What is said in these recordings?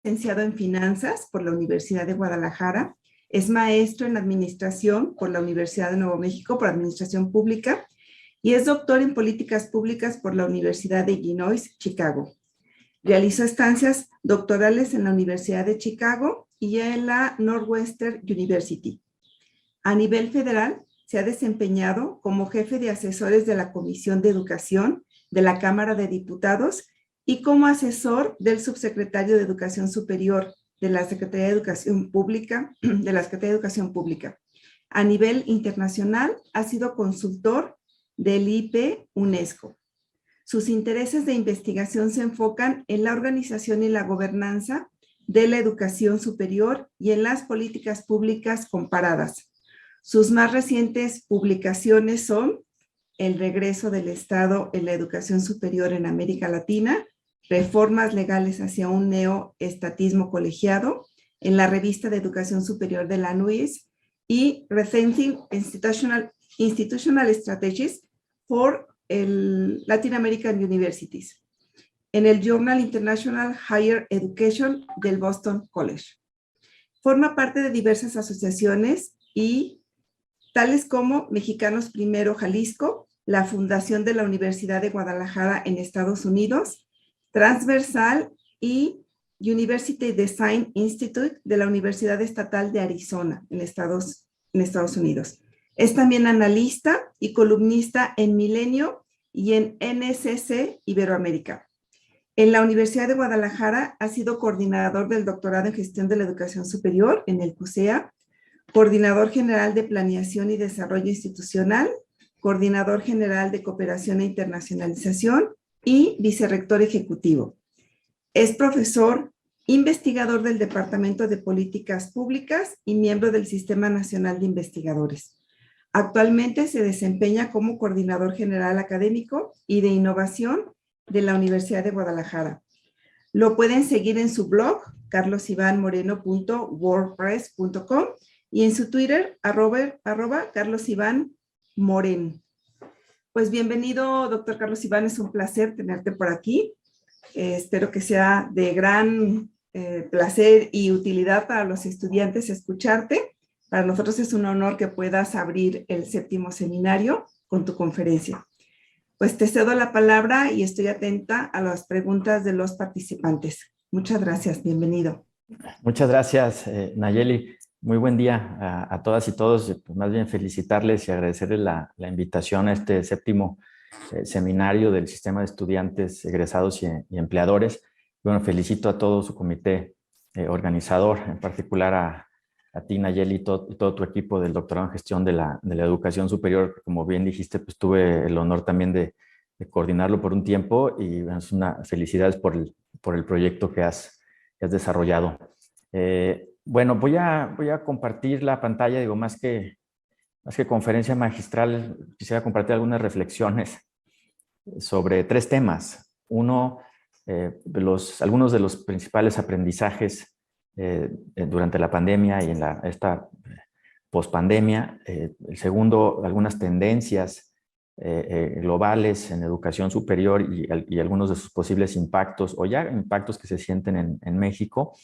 licenciado en Finanzas por la Universidad de Guadalajara, es maestro en Administración por la Universidad de Nuevo México por Administración Pública y es doctor en Políticas Públicas por la Universidad de Illinois, Chicago. Realizó estancias doctorales en la Universidad de Chicago y en la Northwestern University. A nivel federal, se ha desempeñado como jefe de asesores de la Comisión de Educación de la Cámara de Diputados y como asesor del subsecretario de Educación Superior de la Secretaría de Educación Pública, A nivel internacional, ha sido consultor del IP UNESCO. Sus intereses de investigación se enfocan en la organización y la gobernanza de la educación superior y en las políticas públicas comparadas. Sus más recientes publicaciones son El regreso del Estado en la educación superior en América Latina, Reformas legales hacia un neoestatismo colegiado, en la revista de Educación Superior de la NUIS, y Rethinking Institutional Strategies for Latin American Universities, en el Journal International Higher Education del Boston College. Forma parte de diversas asociaciones y tales como Mexicanos Primero Jalisco, la Fundación de la Universidad de Guadalajara en Estados Unidos, Transversal y University Design Institute de la Universidad Estatal de Arizona en Estados Unidos. Es también analista y columnista en Milenio y en NSC Iberoamérica. En la Universidad de Guadalajara ha sido coordinador del doctorado en Gestión de la Educación Superior en el CUSEA, coordinador general de Planeación y Desarrollo Institucional, coordinador general de Cooperación e Internacionalización y vicerrector ejecutivo. Es profesor investigador del Departamento de Políticas Públicas y miembro del Sistema Nacional de Investigadores. Actualmente se desempeña como coordinador general académico y de innovación de la Universidad de Guadalajara. Lo pueden seguir en su blog, carlosivanmoreno.wordpress.com, y en su Twitter, @carlosivanmoren. Pues bienvenido, doctor Carlos Iván, es un placer tenerte por aquí. Espero que sea de gran placer y utilidad para los estudiantes escucharte. Para nosotros es un honor que puedas abrir el 7º seminario con tu conferencia. Pues te cedo la palabra y estoy atenta a las preguntas de los participantes. Muchas gracias, bienvenido. Muchas gracias, Nayeli. Muy buen día a todas y todos. Pues más bien felicitarles y agradecerles la invitación a este 7º seminario del Sistema de Estudiantes, Egresados y Empleadores. Bueno, felicito a todo su comité organizador, en particular a ti, Nayeli, y todo tu equipo del doctorado en Gestión de la Educación Superior. Como bien dijiste, pues tuve el honor también de coordinarlo por un tiempo y bueno, es una felicidades por el proyecto que has desarrollado. Bueno, voy a compartir la pantalla, digo, más que conferencia magistral, quisiera compartir algunas reflexiones sobre 3 temas. Uno, algunos de los principales aprendizajes durante la pandemia y en esta pospandemia. El segundo, algunas tendencias globales en educación superior y algunos de sus posibles impactos o ya impactos que se sienten en México.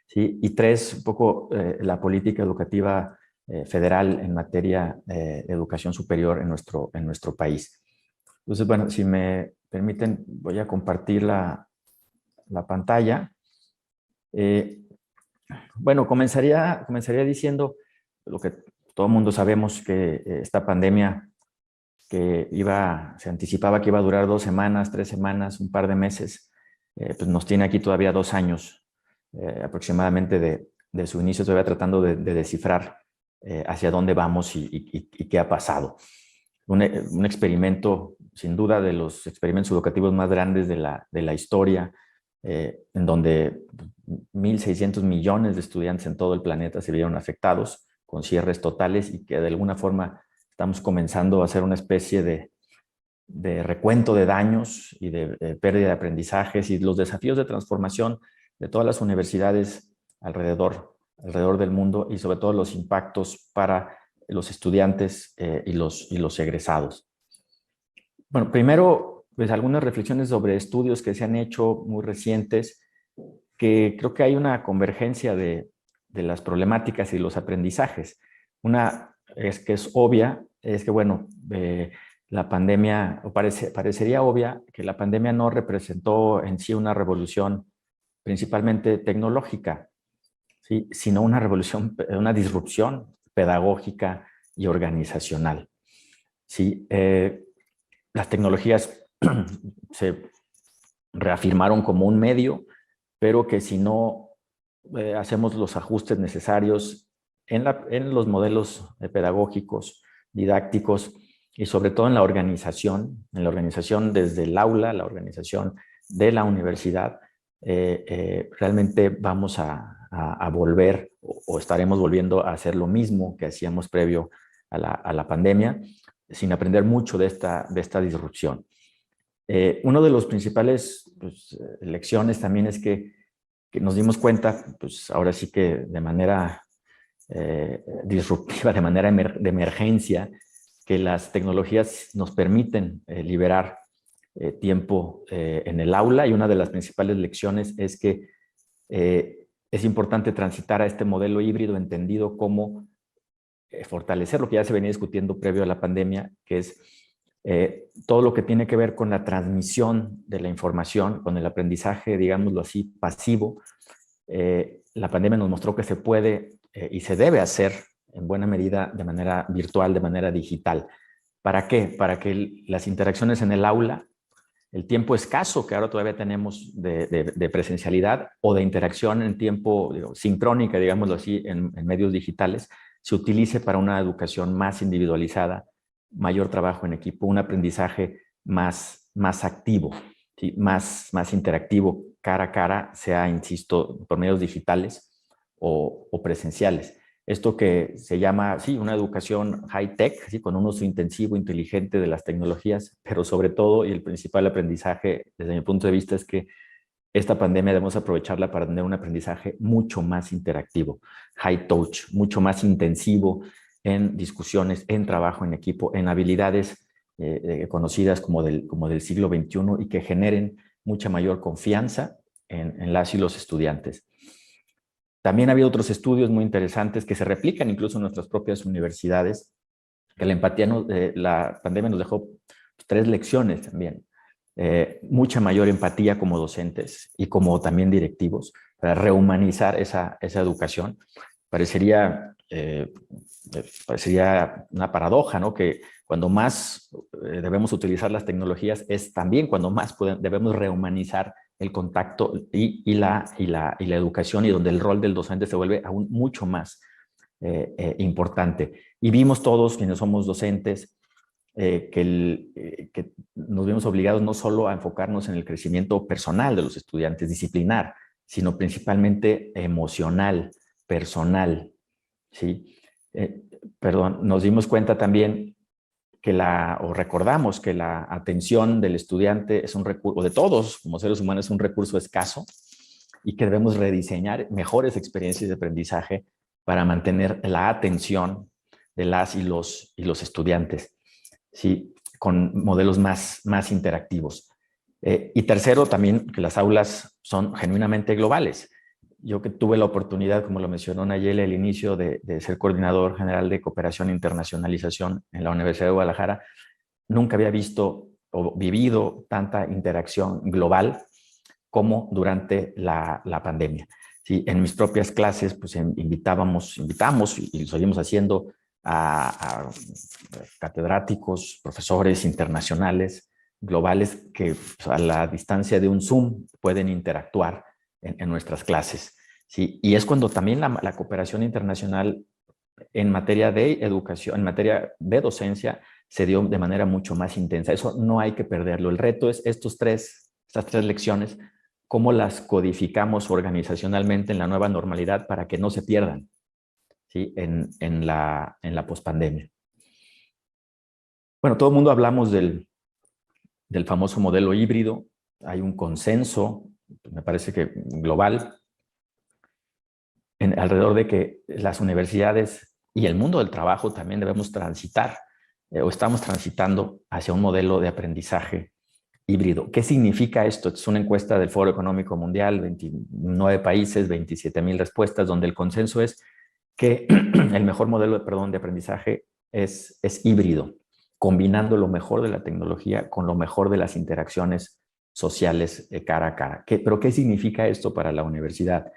¿Sí? Y 3, un poco la política educativa federal en materia de educación superior en nuestro país. Entonces, bueno, si me permiten, voy a compartir la pantalla. Bueno, comenzaría diciendo lo que todo el mundo sabemos, que esta pandemia que se anticipaba que iba a durar 2 semanas, 3 semanas, un par de meses, pues nos tiene aquí todavía 2 años aproximadamente de su inicio, todavía tratando de descifrar hacia dónde vamos y qué ha pasado. Un experimento, sin duda, de los experimentos educativos más grandes de la historia, en donde 1.600 millones de estudiantes en todo el planeta se vieron afectados con cierres totales y que de alguna forma estamos comenzando a hacer una especie de recuento de daños y de pérdida de aprendizajes y los desafíos de transformación de todas las universidades alrededor del mundo y sobre todo los impactos para los estudiantes y los egresados. Bueno, primero, pues algunas reflexiones sobre estudios que se han hecho muy recientes que creo que hay una convergencia de las problemáticas y los aprendizajes. Una es que es obvia, es que, bueno, la pandemia, o parecería obvia que la pandemia no representó en sí una revolución principalmente tecnológica, ¿sí? Sino una revolución, una disrupción pedagógica y organizacional. ¿Sí? Las tecnologías se reafirmaron como un medio, pero que si no hacemos los ajustes necesarios en los modelos pedagógicos, didácticos y sobre todo en la organización desde el aula, la organización de la universidad, realmente vamos a volver o estaremos volviendo a hacer lo mismo que hacíamos previo a la pandemia, sin aprender mucho de esta disrupción. Uno de los principales lecciones también es que nos dimos cuenta, pues ahora sí que de manera disruptiva, de manera de emergencia, que las tecnologías nos permiten liberar tiempo en el aula, y una de las principales lecciones es que es importante transitar a este modelo híbrido entendido como fortalecer lo que ya se venía discutiendo previo a la pandemia, que es todo lo que tiene que ver con la transmisión de la información, con el aprendizaje, digámoslo así, pasivo. La pandemia nos mostró que se puede y se debe hacer en buena medida de manera virtual, de manera digital. ¿Para qué? Para que las interacciones en el aula, el tiempo escaso que ahora todavía tenemos de presencialidad o de interacción en tiempo sincrónica, digámoslo así, en medios digitales, se utilice para una educación más individualizada, mayor trabajo en equipo, un aprendizaje más activo, ¿sí? más interactivo, cara a cara, sea, insisto, por medios digitales o presenciales. Esto que se llama, sí, una educación high-tech, ¿sí? Con un uso intensivo, inteligente de las tecnologías, pero sobre todo, y el principal aprendizaje desde mi punto de vista, es que esta pandemia debemos aprovecharla para tener un aprendizaje mucho más interactivo, high touch, mucho más intensivo en discusiones, en trabajo en equipo, en habilidades conocidas como del siglo XXI y que generen mucha mayor confianza en las y los estudiantes. También ha habido otros estudios muy interesantes que se replican incluso en nuestras propias universidades, que la pandemia nos dejó 3 lecciones también. Mucha mayor empatía como docentes y como también directivos para rehumanizar esa educación. Parecería una paradoja, ¿no? Que cuando más debemos utilizar las tecnologías es también cuando más debemos rehumanizar el contacto y la educación, y donde el rol del docente se vuelve aún mucho más importante. Y vimos todos quienes somos docentes que nos vimos obligados no solo a enfocarnos en el crecimiento personal de los estudiantes, disciplinar, sino principalmente emocional, personal, ¿sí? Nos dimos cuenta también que recordamos que la atención del estudiante es un recurso, o de todos como seres humanos, es un recurso escaso, y que debemos rediseñar mejores experiencias de aprendizaje para mantener la atención de las y los estudiantes, ¿sí? Con modelos más interactivos. Y tercero, también que las aulas son genuinamente globales. Yo que tuve la oportunidad, como lo mencionó Nayeli al inicio, de ser coordinador general de cooperación e internacionalización en la Universidad de Guadalajara, nunca había visto o vivido tanta interacción global como durante la pandemia. Sí, en mis propias clases pues invitamos y lo seguimos haciendo a catedráticos, profesores internacionales, globales, que pues, a la distancia de un Zoom pueden interactuar en nuestras clases. ¿Sí? Y es cuando también la cooperación internacional en materia de educación, en materia de docencia, se dio de manera mucho más intensa. Eso no hay que perderlo. El reto es estas 3 lecciones, cómo las codificamos organizacionalmente en la nueva normalidad para que no se pierdan, ¿sí? en la pospandemia. Bueno, todo el mundo hablamos del famoso modelo híbrido. Hay un consenso, me parece que global, alrededor de que las universidades y el mundo del trabajo también debemos transitar o estamos transitando hacia un modelo de aprendizaje híbrido. ¿Qué significa esto? Es una encuesta del Foro Económico Mundial, 29 países, 27,000 respuestas, donde el consenso es que el mejor modelo de aprendizaje es híbrido, combinando lo mejor de la tecnología con lo mejor de las interacciones sociales cara a cara. ¿Pero qué significa esto para la universidad?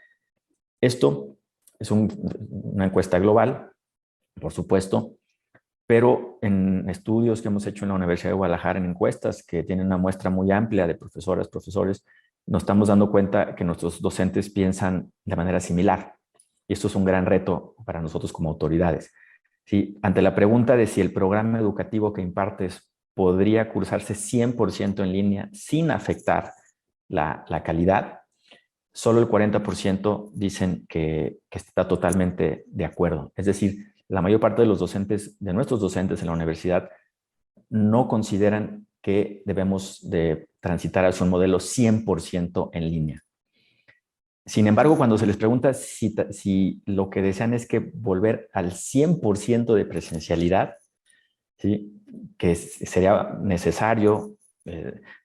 Esto es una encuesta global, por supuesto, pero en estudios que hemos hecho en la Universidad de Guadalajara, en encuestas que tienen una muestra muy amplia de profesoras, profesores, nos estamos dando cuenta que nuestros docentes piensan de manera similar. Y esto es un gran reto para nosotros como autoridades. ¿Sí? Ante la pregunta de si el programa educativo que impartes podría cursarse 100% en línea sin afectar la calidad, solo el 40% dicen que está totalmente de acuerdo. Es decir, la mayor parte de los docentes, de nuestros docentes en la universidad, no consideran que debemos de transitar hacia un modelo 100% en línea. Sin embargo, cuando se les pregunta si lo que desean es que volver al 100% de presencialidad, ¿sí?, que sería necesario,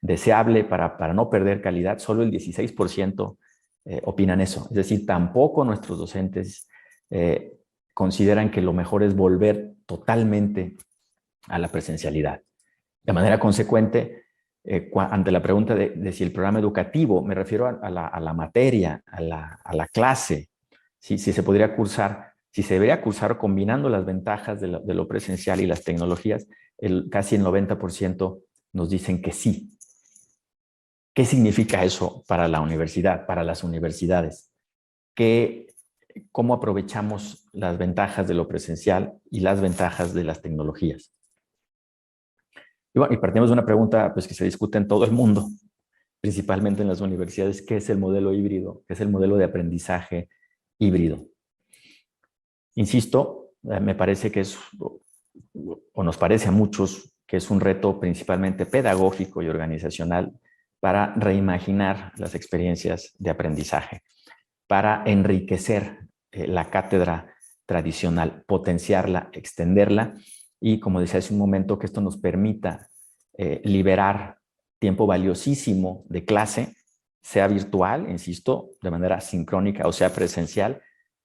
deseable para no perder calidad, solo el 16% opinan eso. Es decir, tampoco nuestros docentes consideran que lo mejor es volver totalmente a la presencialidad. De manera consecuente, ante la pregunta de si el programa educativo, me refiero a la materia, a la clase, si se podría cursar, si se debería cursar combinando las ventajas de lo presencial y las tecnologías, casi el 90% nos dicen que sí. ¿Qué significa eso para la universidad, para las universidades? ¿Cómo aprovechamos las ventajas de lo presencial y las ventajas de las tecnologías? Y bueno, y partimos de una pregunta pues, que se discute en todo el mundo, principalmente en las universidades: ¿qué es el modelo híbrido? ¿Qué es el modelo de aprendizaje híbrido? Insisto, me parece que es, o nos parece a muchos, que es un reto principalmente pedagógico y organizacional para reimaginar las experiencias de aprendizaje, para enriquecer la cátedra tradicional, potenciarla, extenderla y, como decía hace un momento, que esto nos permita liberar tiempo valiosísimo de clase, sea virtual, insisto, de manera sincrónica o sea presencial,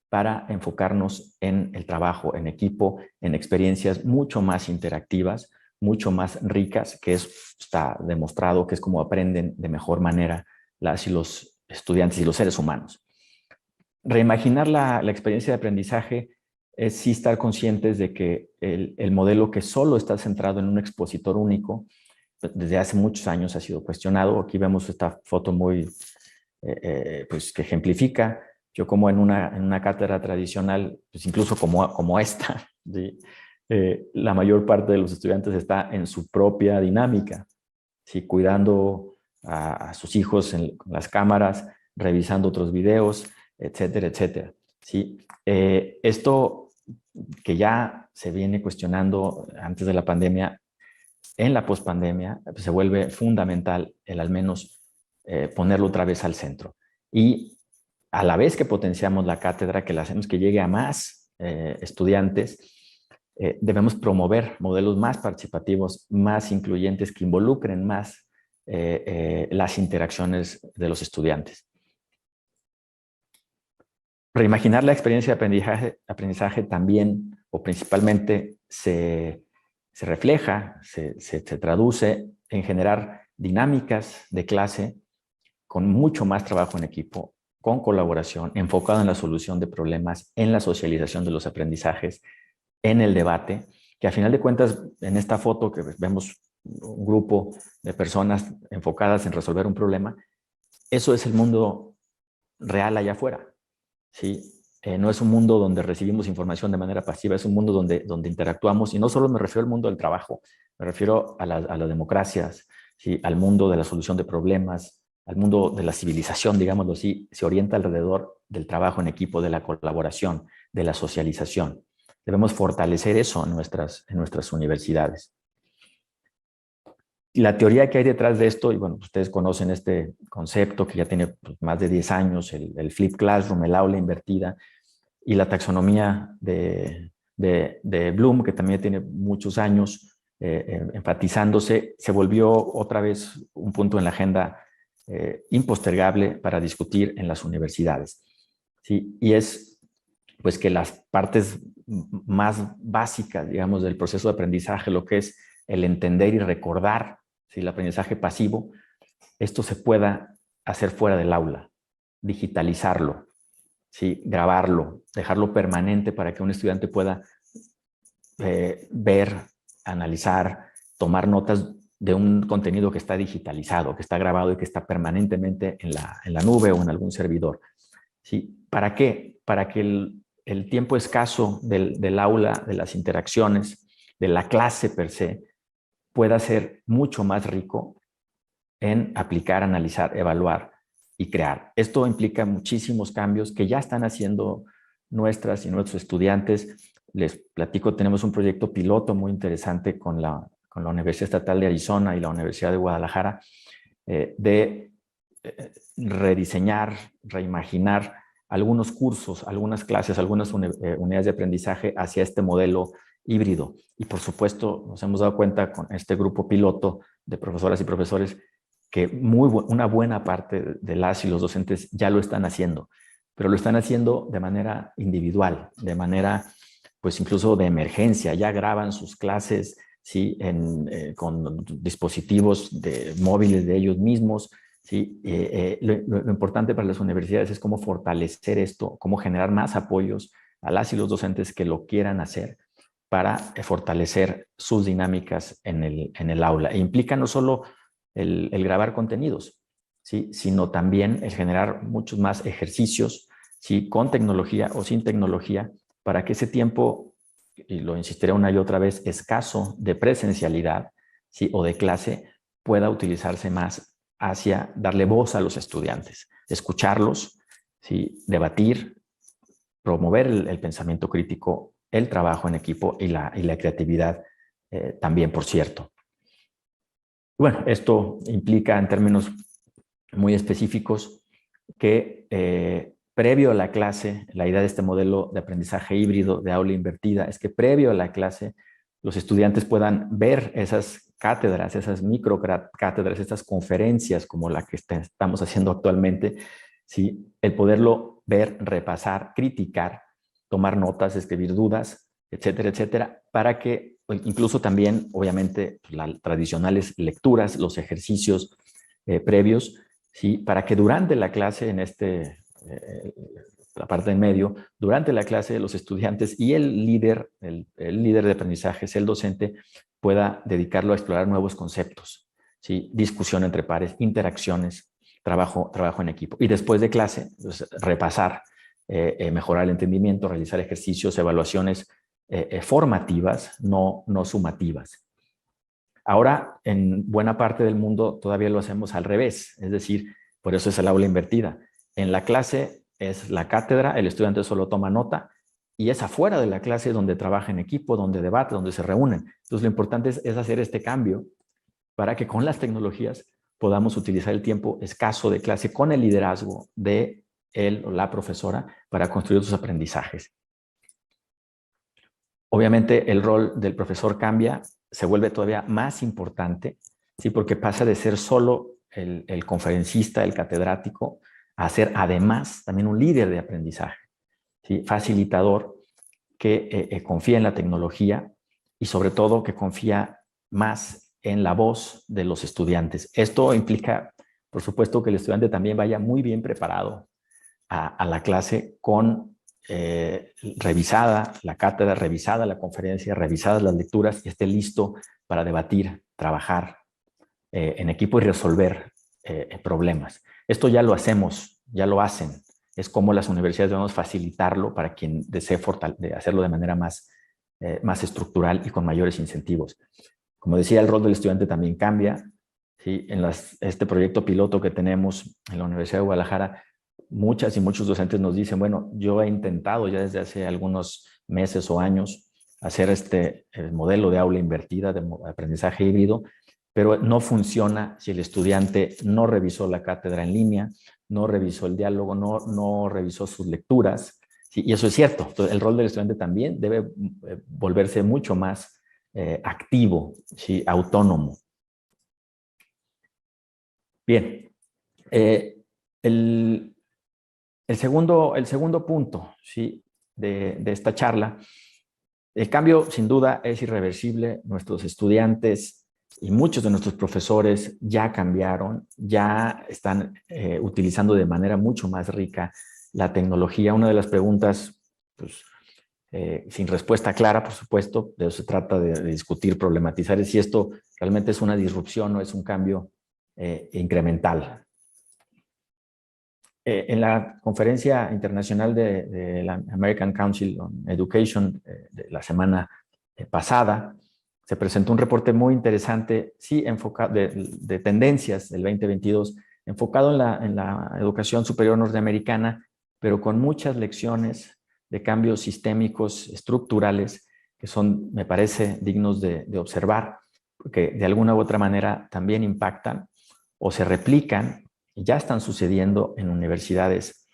para enfocarnos en el trabajo en equipo, en experiencias mucho más interactivas, mucho más ricas, que está demostrado que es como aprenden de mejor manera las y los estudiantes y los seres humanos. Reimaginar la experiencia de aprendizaje es sí estar conscientes de que el modelo que solo está centrado en un expositor único, desde hace muchos años ha sido cuestionado. Aquí vemos esta foto muy, pues, que ejemplifica. Yo como en una cátedra tradicional, pues incluso como esta, ¿sí? La mayor parte de los estudiantes está en su propia dinámica, ¿sí? Cuidando a sus hijos con las cámaras, revisando otros videos, etcétera, etcétera. ¿Sí? Esto que ya se viene cuestionando antes de la pandemia, en la pospandemia pues se vuelve fundamental el al menos ponerlo otra vez al centro. Y a la vez que potenciamos la cátedra, que la hacemos que llegue a más estudiantes, debemos promover modelos más participativos, más incluyentes, que involucren más las interacciones de los estudiantes. Reimaginar la experiencia de aprendizaje también, o principalmente, se refleja, se traduce en generar dinámicas de clase con mucho más trabajo en equipo, con colaboración, enfocado en la solución de problemas, en la socialización de los aprendizajes, en el debate, que a final de cuentas, en esta foto que vemos un grupo de personas enfocadas en resolver un problema, eso es el mundo real allá afuera, ¿sí? No es un mundo donde recibimos información de manera pasiva, es un mundo donde interactuamos, y no solo me refiero al mundo del trabajo, me refiero a las democracias, ¿sí? Al mundo de la solución de problemas, al mundo de la civilización, digámoslo así, se orienta alrededor del trabajo en equipo, de la colaboración, de la socialización. Debemos fortalecer eso en nuestras universidades. Y la teoría que hay detrás de esto, y bueno, ustedes conocen este concepto que ya tiene más de 10 años, el Flipped Classroom, el aula invertida, y la taxonomía de Bloom, que también tiene muchos años, enfatizándose, se volvió otra vez un punto en la agenda impostergable para discutir en las universidades. ¿Sí? Y es pues que las partes más básicas, digamos, del proceso de aprendizaje, lo que es el entender y recordar, ¿sí? El aprendizaje pasivo, esto se pueda hacer fuera del aula, digitalizarlo, ¿sí? Grabarlo, dejarlo permanente para que un estudiante pueda ver, analizar, tomar notas de un contenido que está digitalizado, que está grabado y que está permanentemente en la nube o en algún servidor. ¿Sí? ¿Para qué? Para que el tiempo escaso del aula, de las interacciones, de la clase per se, pueda ser mucho más rico en aplicar, analizar, evaluar y crear. Esto implica muchísimos cambios que ya están haciendo nuestras y nuestros estudiantes. Les platico, tenemos un proyecto piloto muy interesante con la Universidad Estatal de Arizona y la Universidad de Guadalajara de rediseñar, reimaginar algunos cursos, algunas clases, algunas unidades de aprendizaje hacia este modelo híbrido. Y por supuesto, nos hemos dado cuenta con este grupo piloto de profesoras y profesores que una buena parte de las y los docentes ya lo están haciendo, pero lo están haciendo de manera individual, de manera pues incluso de emergencia. Ya graban sus clases, ¿sí? Con dispositivos móviles de ellos mismos. ¿Sí? Lo importante para las universidades es cómo fortalecer esto, cómo generar más apoyos a las y los docentes que lo quieran hacer para fortalecer sus dinámicas en el aula. E implica no solo el grabar contenidos, ¿sí? Sino también el generar muchos más ejercicios, ¿sí? Con tecnología o sin tecnología, para que ese tiempo, y lo insistiré una y otra vez, escaso de presencialidad, ¿sí? O de clase, pueda utilizarse más hacia darle voz a los estudiantes, escucharlos, ¿sí? Debatir, promover el pensamiento crítico, el trabajo en equipo y la creatividad también, por cierto. Bueno, esto implica en términos muy específicos que previo a la clase, la idea de este modelo de aprendizaje híbrido de aula invertida es que previo a la clase los estudiantes puedan ver esas cátedras, esas microcátedras, estas conferencias como la que estamos haciendo actualmente, ¿sí? El poderlo ver, repasar, criticar, tomar notas, escribir dudas, etcétera, etcétera, para que incluso también, obviamente, las tradicionales lecturas, los ejercicios previos, ¿sí? Para que durante la clase, en la parte en medio, durante la clase los estudiantes y el líder de aprendizaje, el docente, pueda dedicarlo a explorar nuevos conceptos, ¿sí? Discusión entre pares, interacciones, trabajo en equipo. Y después de clase, pues, repasar, mejorar el entendimiento, realizar ejercicios, evaluaciones formativas, no sumativas. Ahora, en buena parte del mundo todavía lo hacemos al revés, es decir, por eso es el aula invertida. En la clase es la cátedra, el estudiante solo toma nota y es afuera de la clase donde trabaja en equipo, donde debate, donde se reúnen. Entonces, lo importante es hacer este cambio para que con las tecnologías podamos utilizar el tiempo escaso de clase con el liderazgo de él o la profesora para construir sus aprendizajes. Obviamente el rol del profesor cambia, se vuelve todavía más importante, ¿sí? Porque pasa de ser solo el conferencista, el catedrático, a ser además también un líder de aprendizaje, ¿sí? Facilitador que confía en la tecnología y sobre todo que confía más en la voz de los estudiantes. Esto implica, por supuesto, que el estudiante también vaya muy bien preparado a la clase con revisada la cátedra, revisada la conferencia, revisadas las lecturas y esté listo para debatir, trabajar en equipo y resolver problemas. Esto ya lo hacemos, ya lo hacen. Es como las universidades debemos facilitarlo para quien desee hacerlo de manera más estructural y con mayores incentivos. Como decía, el rol del estudiante también cambia, ¿sí? En este proyecto piloto que tenemos en la Universidad de Guadalajara, muchas y muchos docentes nos dicen, bueno, yo he intentado ya desde hace algunos meses o años hacer el modelo de aula invertida, de aprendizaje híbrido, pero no funciona si el estudiante no revisó la cátedra en línea, no revisó el diálogo, no revisó sus lecturas, ¿sí? Y eso es cierto. Entonces, el rol del estudiante también debe volverse mucho más activo, ¿sí? Autónomo. Bien, el segundo punto, ¿sí? de esta charla, el cambio sin duda es irreversible. Nuestros estudiantes y muchos de nuestros profesores ya cambiaron, ya están utilizando de manera mucho más rica la tecnología. Una de las preguntas, pues, sin respuesta clara, por supuesto, de eso se trata de discutir, problematizar, es si esto realmente es una disrupción o es un cambio incremental. En la conferencia internacional de la American Council on Education de la semana pasada, se presentó un reporte muy interesante, sí, enfocado de tendencias del 2022, enfocado en la educación superior norteamericana, pero con muchas lecciones de cambios sistémicos, estructurales, que son, me parece, dignos de observar, porque de alguna u otra manera también impactan o se replican y ya están sucediendo en universidades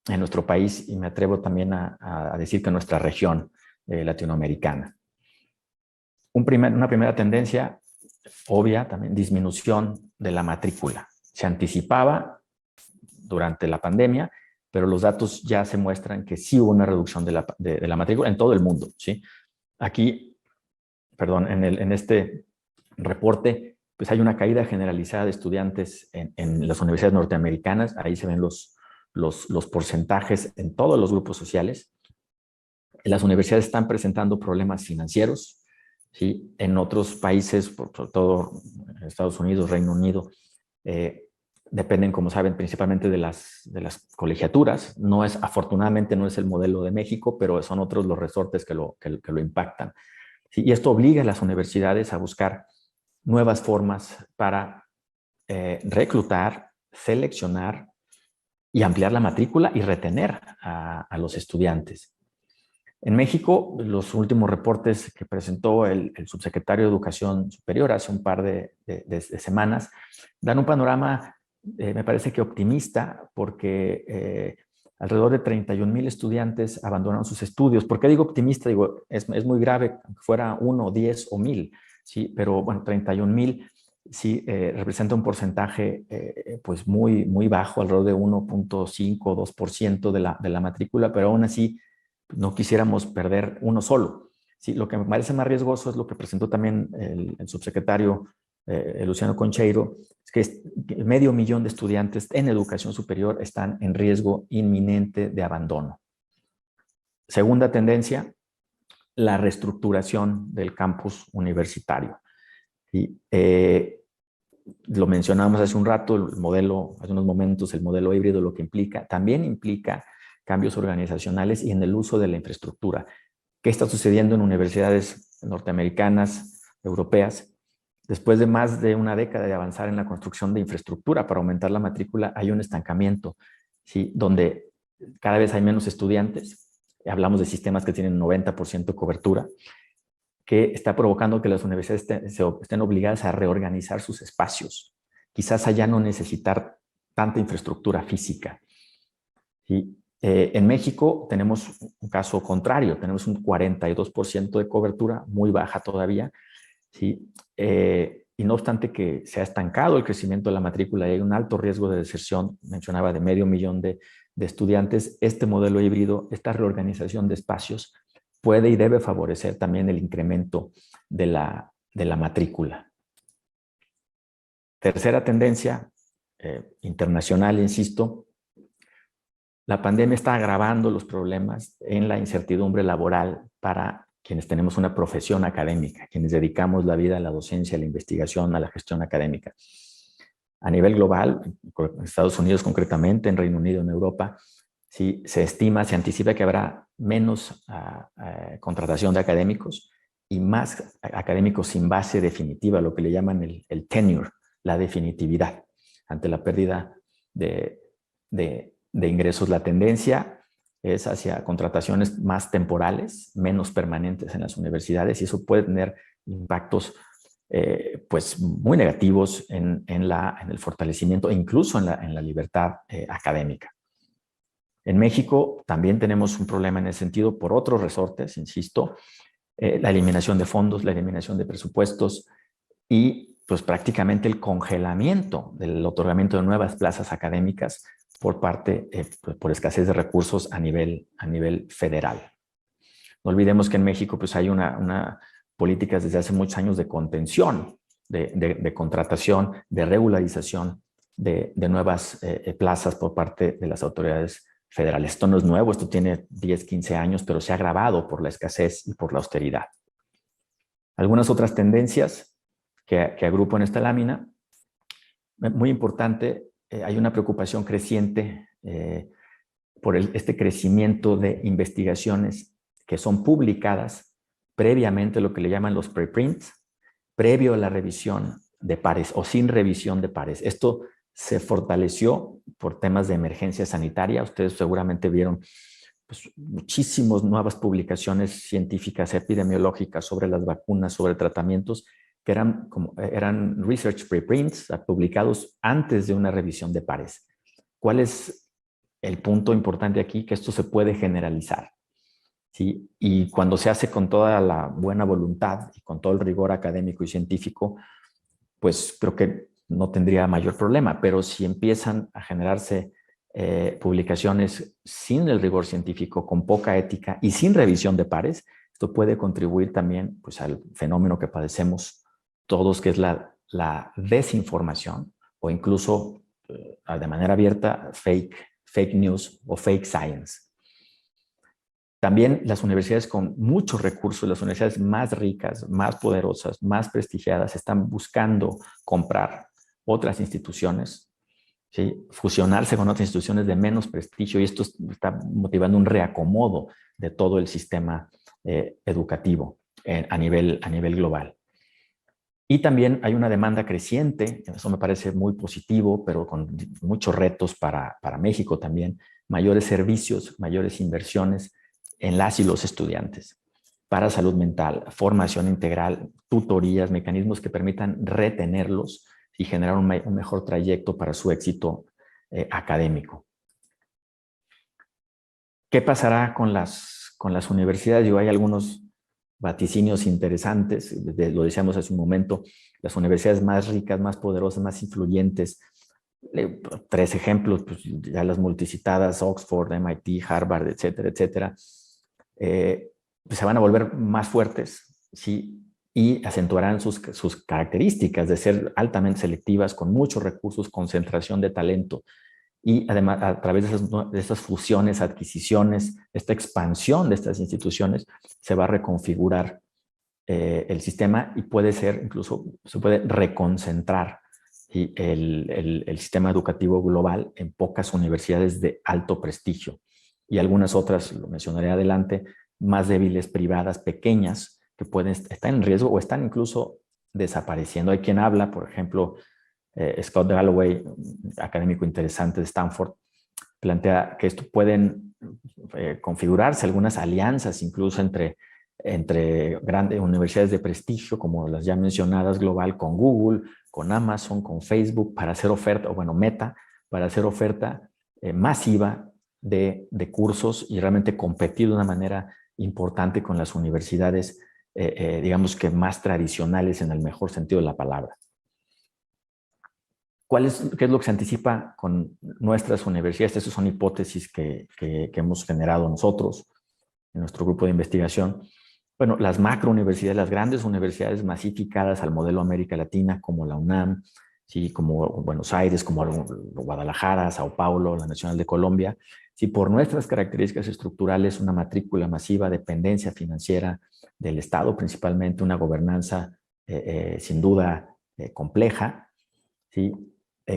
en nuestro país y me atrevo también a decir que en nuestra región latinoamericana. Una primera tendencia obvia, también disminución de la matrícula. Se anticipaba durante la pandemia, pero los datos ya se muestran que sí hubo una reducción de la matrícula en todo el mundo, ¿sí? Aquí, perdón, en este reporte, pues hay una caída generalizada de estudiantes en las universidades norteamericanas. Ahí se ven los porcentajes en todos los grupos sociales. Las universidades están presentando problemas financieros, ¿sí? En otros países, sobre todo Estados Unidos, Reino Unido, dependen, como saben, principalmente de las colegiaturas. Afortunadamente no es el modelo de México, pero son otros los resortes que lo impactan. ¿Sí? Y esto obliga a las universidades a buscar nuevas formas para reclutar, seleccionar y ampliar la matrícula y retener a los estudiantes. En México, los últimos reportes que presentó el subsecretario de Educación Superior hace un par de semanas dan un panorama, me parece que optimista, porque alrededor de 31,000 estudiantes abandonaron sus estudios. ¿Por qué digo optimista? Digo, es muy grave, aunque fuera 1, 10 o 1,000, ¿sí? Pero bueno, 31,000 sí representa un porcentaje pues muy, muy bajo, alrededor de 1.5 o 2% de la matrícula, pero aún así no quisiéramos perder uno solo. Sí, lo que me parece más riesgoso es lo que presentó también el subsecretario Luciano Concheiro, es que 500,000 de estudiantes en educación superior están en riesgo inminente de abandono. Segunda tendencia, la reestructuración del campus universitario. ¿Sí? Lo mencionamos hace un rato, hace unos momentos, el modelo híbrido lo que implica, también implica cambios organizacionales y en el uso de la infraestructura. ¿Qué está sucediendo en universidades norteamericanas, europeas? Después de más de una década de avanzar en la construcción de infraestructura para aumentar la matrícula, hay un estancamiento, ¿sí? Donde cada vez hay menos estudiantes. Hablamos de sistemas que tienen 90% cobertura, que está provocando que las universidades estén obligadas a reorganizar sus espacios. Quizás allá no necesitar tanta infraestructura física. ¿Sí? En México tenemos un caso contrario, tenemos un 42% de cobertura, muy baja todavía, ¿sí? Y no obstante que se ha estancado el crecimiento de la matrícula y hay un alto riesgo de deserción, mencionaba de 500,000 de estudiantes, este modelo híbrido, esta reorganización de espacios puede y debe favorecer también el incremento de la matrícula. Tercera tendencia, internacional, insisto, la pandemia está agravando los problemas en la incertidumbre laboral para quienes tenemos una profesión académica, quienes dedicamos la vida a la docencia, a la investigación, a la gestión académica. A nivel global, en Estados Unidos concretamente, en Reino Unido, en Europa, sí, se anticipa que habrá menos contratación de académicos y más académicos sin base definitiva, lo que le llaman el tenure, la definitividad, ante la pérdida de ingresos. La tendencia es hacia contrataciones más temporales, menos permanentes en las universidades, y eso puede tener impactos pues muy negativos en el fortalecimiento e incluso en la libertad académica. En México también tenemos un problema en ese sentido por otros resortes, insisto. la eliminación de fondos, la eliminación de presupuestos y pues prácticamente el congelamiento del otorgamiento de nuevas plazas académicas por parte, por escasez de recursos a nivel federal. No olvidemos que en México pues hay una políticas desde hace muchos años de contención, de contratación, de regularización de nuevas plazas por parte de las autoridades federales. Esto no es nuevo, esto tiene 10, 15 años, pero se ha agravado por la escasez y por la austeridad. Algunas otras tendencias que agrupo en esta lámina, muy importante, hay una preocupación creciente por este crecimiento de investigaciones que son publicadas previamente, lo que le llaman los preprints, previo a la revisión de pares o sin revisión de pares. Esto se fortaleció por temas de emergencia sanitaria. Ustedes seguramente vieron pues, muchísimas nuevas publicaciones científicas epidemiológicas sobre las vacunas, sobre tratamientos, que eran research preprints publicados antes de una revisión de pares. ¿Cuál es el punto importante aquí? Que esto se puede generalizar, ¿sí? Y cuando se hace con toda la buena voluntad y con todo el rigor académico y científico, pues creo que no tendría mayor problema. Pero si empiezan a generarse publicaciones sin el rigor científico, con poca ética y sin revisión de pares, esto puede contribuir también pues, al fenómeno que padecemos todos, que es la desinformación o incluso de manera abierta fake news o fake science. También las universidades con muchos recursos, las universidades más ricas, más poderosas, más prestigiadas, están buscando comprar otras instituciones, ¿sí? Fusionarse con otras instituciones de menos prestigio, y esto está motivando un reacomodo de todo el sistema educativo a nivel global. Y también hay una demanda creciente, eso me parece muy positivo, pero con muchos retos para México también, mayores servicios, mayores inversiones en las y los estudiantes para salud mental, formación integral, tutorías, mecanismos que permitan retenerlos y generar un mejor trayecto para su éxito académico. ¿Qué pasará con las universidades? Hay algunos vaticinios interesantes, lo decíamos hace un momento, las universidades más ricas, más poderosas, más influyentes. 3 ejemplos, pues ya las multicitadas, Oxford, MIT, Harvard, etcétera, etcétera, pues se van a volver más fuertes, ¿sí? Y acentuarán sus características de ser altamente selectivas, con muchos recursos, concentración de talento. Y además, a través de estas fusiones, adquisiciones, esta expansión de estas instituciones, se va a reconfigurar el sistema y puede ser, incluso se puede reconcentrar el sistema educativo global en pocas universidades de alto prestigio y algunas otras, lo mencionaré adelante, más débiles, privadas, pequeñas, que pueden estar en riesgo o están incluso desapareciendo. Hay quien habla, por ejemplo, Scott Galloway, académico interesante de Stanford, plantea que esto pueden configurarse algunas alianzas incluso entre grandes universidades de prestigio, como las ya mencionadas global, con Google, con Amazon, con Facebook, para hacer oferta, o bueno, Meta, para hacer oferta masiva de cursos y realmente competir de una manera importante con las universidades, digamos que más tradicionales en el mejor sentido de la palabra. ¿Qué es lo que se anticipa con nuestras universidades? Estas son hipótesis que hemos generado nosotros en nuestro grupo de investigación. Bueno, las macrouniversidades, las grandes universidades masificadas al modelo América Latina, como la UNAM, ¿sí? Como Buenos Aires, como Guadalajara, Sao Paulo, la Nacional de Colombia, ¿sí? Por nuestras características estructurales, una matrícula masiva, dependencia financiera del Estado, principalmente una gobernanza sin duda compleja, ¿sí?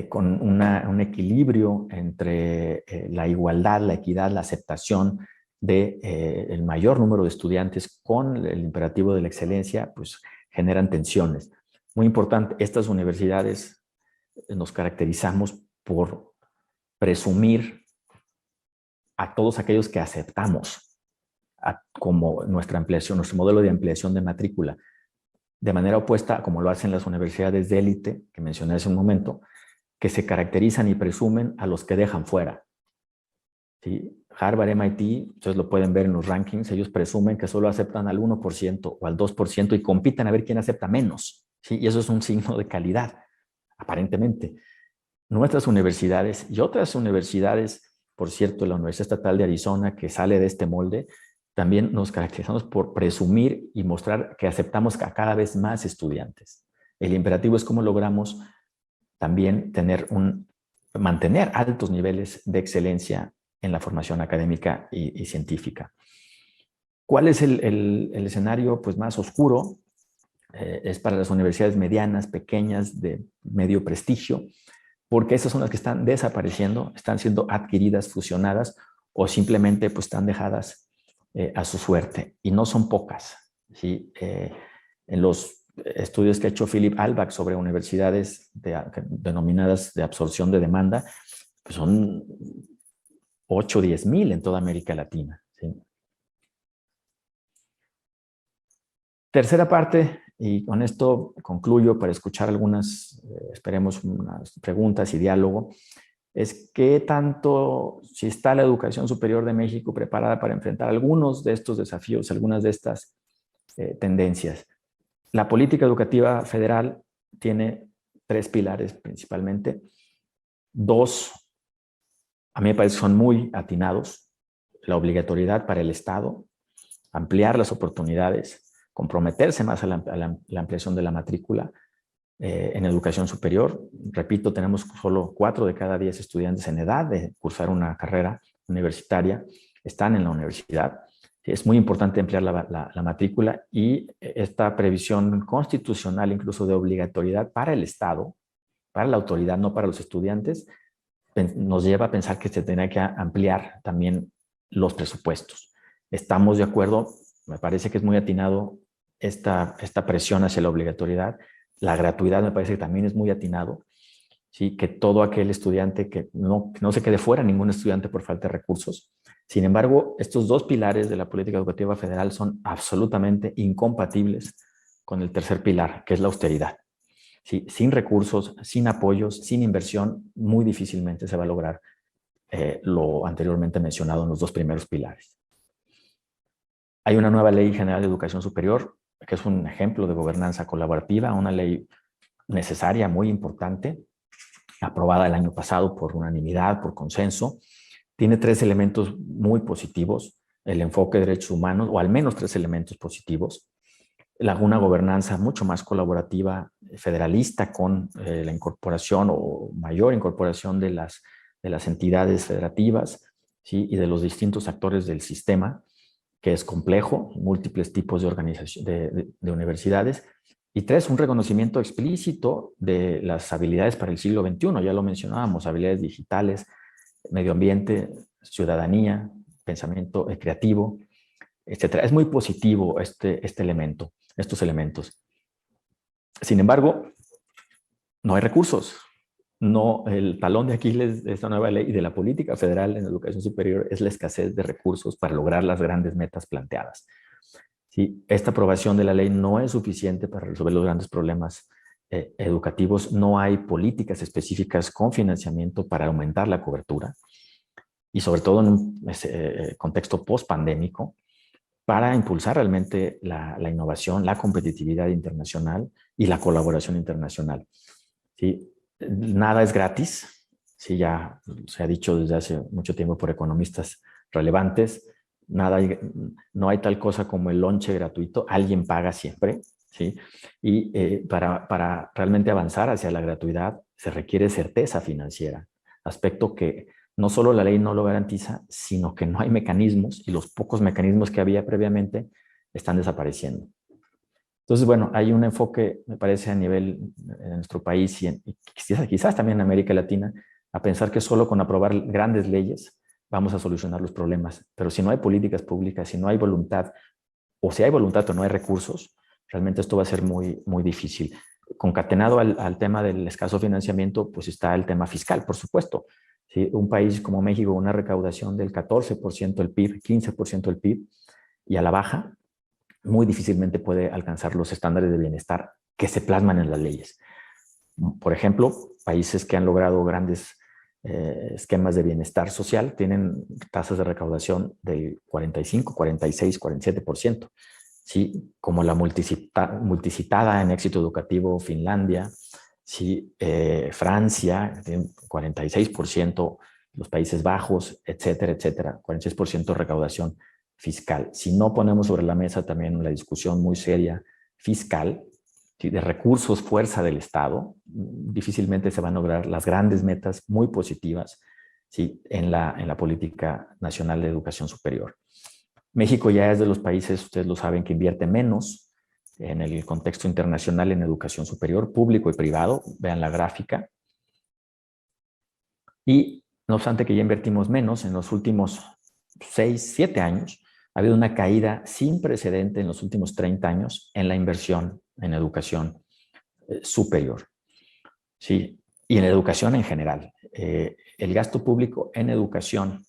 Con un equilibrio entre la igualdad, la equidad, la aceptación el mayor número de estudiantes con el imperativo de la excelencia, pues generan tensiones. Muy importante, estas universidades nos caracterizamos por presumir a todos aquellos que aceptamos como nuestra ampliación, nuestro modelo de ampliación de matrícula. De manera opuesta, como lo hacen las universidades de élite, que mencioné hace un momento, que se caracterizan y presumen a los que dejan fuera, ¿sí? Harvard, MIT, ustedes lo pueden ver en los rankings, ellos presumen que solo aceptan al 1% o al 2% y compiten a ver quién acepta menos, ¿sí? Y eso es un signo de calidad, aparentemente. Nuestras universidades y otras universidades, por cierto, la Universidad Estatal de Arizona, que sale de este molde, también nos caracterizamos por presumir y mostrar que aceptamos a cada vez más estudiantes. El imperativo es cómo logramos también mantener altos niveles de excelencia en la formación académica y científica. ¿Cuál es el escenario pues, más oscuro? Es para las universidades medianas, pequeñas, de medio prestigio, porque esas son las que están desapareciendo, están siendo adquiridas, fusionadas o simplemente pues, están dejadas a su suerte. Y no son pocas, ¿sí? En los estudios que ha hecho Philip Albach sobre universidades denominadas de absorción de demanda, pues son 8 o 10 mil en toda América Latina, ¿sí? Tercera parte, y con esto concluyo para escuchar algunas, esperemos, unas preguntas y diálogo, es qué tanto, si está la educación superior de México preparada para enfrentar algunos de estos desafíos, algunas de estas tendencias. La política educativa federal tiene 3 pilares principalmente. 2, a mí me parece que son muy atinados. La obligatoriedad para el Estado, ampliar las oportunidades, comprometerse más a la ampliación de la matrícula en educación superior. Repito, tenemos solo 4 de cada 10 estudiantes en edad de cursar una carrera universitaria, están en la universidad. Es muy importante ampliar la matrícula y esta previsión constitucional, incluso de obligatoriedad para el Estado, para la autoridad, no para los estudiantes, nos lleva a pensar que se tendrá que ampliar también los presupuestos. Estamos de acuerdo, me parece que es muy atinado esta presión hacia la obligatoriedad. La gratuidad me parece que también es muy atinado, ¿sí? Que todo aquel estudiante que no se quede fuera, ningún estudiante por falta de recursos. Sin embargo, estos 2 pilares de la política educativa federal son absolutamente incompatibles con el tercer pilar, que es la austeridad. ¿Sí? Sin recursos, sin apoyos, sin inversión, muy difícilmente se va a lograr lo anteriormente mencionado en los 2 primeros pilares. Hay una nueva Ley General de Educación Superior, que es un ejemplo de gobernanza colaborativa, una ley necesaria, muy importante, aprobada el año pasado por unanimidad, por consenso. Tiene 3 elementos muy positivos: el enfoque de derechos humanos, o al menos 3 elementos positivos, una gobernanza mucho más colaborativa, federalista, con la incorporación o mayor incorporación de las entidades federativas, ¿sí? Y de los distintos actores del sistema, que es complejo, múltiples tipos de organización de universidades. Y 3, un reconocimiento explícito de las habilidades para el siglo XXI, ya lo mencionábamos, habilidades digitales, medio ambiente, ciudadanía, pensamiento creativo, etc. Es muy positivo estos elementos. Sin embargo, no hay recursos. No, el talón de Aquiles de esta nueva ley y de la política federal en educación superior es la escasez de recursos para lograr las grandes metas planteadas. ¿Sí? Esta aprobación de la ley no es suficiente para resolver los grandes problemas educativos. No hay políticas específicas con financiamiento para aumentar la cobertura, y sobre todo en un contexto post-pandémico, para impulsar realmente la innovación, la competitividad internacional y la colaboración internacional. ¿Sí? Nada es gratis, ¿sí? Ya se ha dicho desde hace mucho tiempo por economistas relevantes. No hay tal cosa como el lonche gratuito, alguien paga siempre, ¿sí? Y para realmente avanzar hacia la gratuidad se requiere certeza financiera, aspecto que no solo la ley no lo garantiza, sino que no hay mecanismos, y los pocos mecanismos que había previamente están desapareciendo. Entonces, bueno, hay un enfoque, me parece, a nivel de nuestro país y quizás también en América Latina, a pensar que solo con aprobar grandes leyes vamos a solucionar los problemas. Pero si no hay políticas públicas, si no hay voluntad, o si hay voluntad o no hay recursos, realmente esto va a ser muy, muy difícil. Concatenado al tema del escaso financiamiento, pues está el tema fiscal, por supuesto. ¿Sí? Un país como México, una recaudación del 14% del PIB, 15% del PIB, y a la baja, muy difícilmente puede alcanzar los estándares de bienestar que se plasman en las leyes. Por ejemplo, países que han logrado grandes esquemas de bienestar social tienen tasas de recaudación del 45, 46, 47%. ¿Sí? Como la multicitada en éxito educativo Finlandia, ¿sí? Francia, tiene 46%, los Países Bajos, etcétera, etcétera, 46% de recaudación fiscal. Si no ponemos sobre la mesa también la discusión muy seria fiscal, ¿sí? De recursos, fuerza del Estado, difícilmente se van a lograr las grandes metas muy positivas, ¿sí? en la política nacional de educación superior. México ya es de los países, ustedes lo saben, que invierte menos en el contexto internacional en educación superior, público y privado. Vean la gráfica. Y no obstante que ya invertimos menos, en los últimos 6, 7 años, ha habido una caída sin precedente en los últimos 30 años en la inversión en educación superior. ¿Sí? Y en educación en general. El gasto público en educación,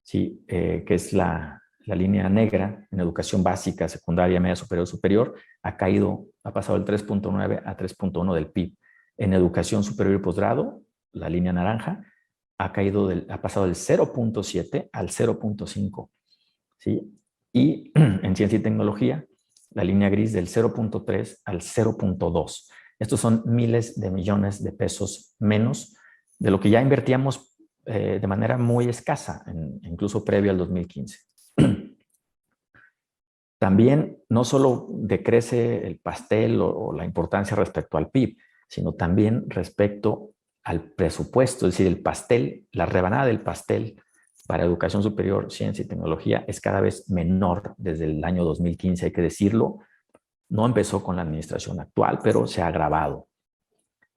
¿sí? Que es la línea negra en educación básica, secundaria, media superior, superior, ha caído, ha pasado del 3.9 a 3.1 del PIB. En educación superior y posgrado, la línea naranja, ha pasado del 0.7 al 0.5. ¿Sí? Y en ciencia y tecnología, la línea gris del 0.3 al 0.2. Estos son miles de millones de pesos menos de lo que ya invertíamos de manera muy escasa, incluso previo al 2015. También no solo decrece el pastel o la importancia respecto al PIB, sino también respecto al presupuesto, es decir, el pastel, la rebanada del pastel para educación superior, ciencia y tecnología es cada vez menor desde el año 2015, hay que decirlo. No empezó con la administración actual, pero se ha agravado.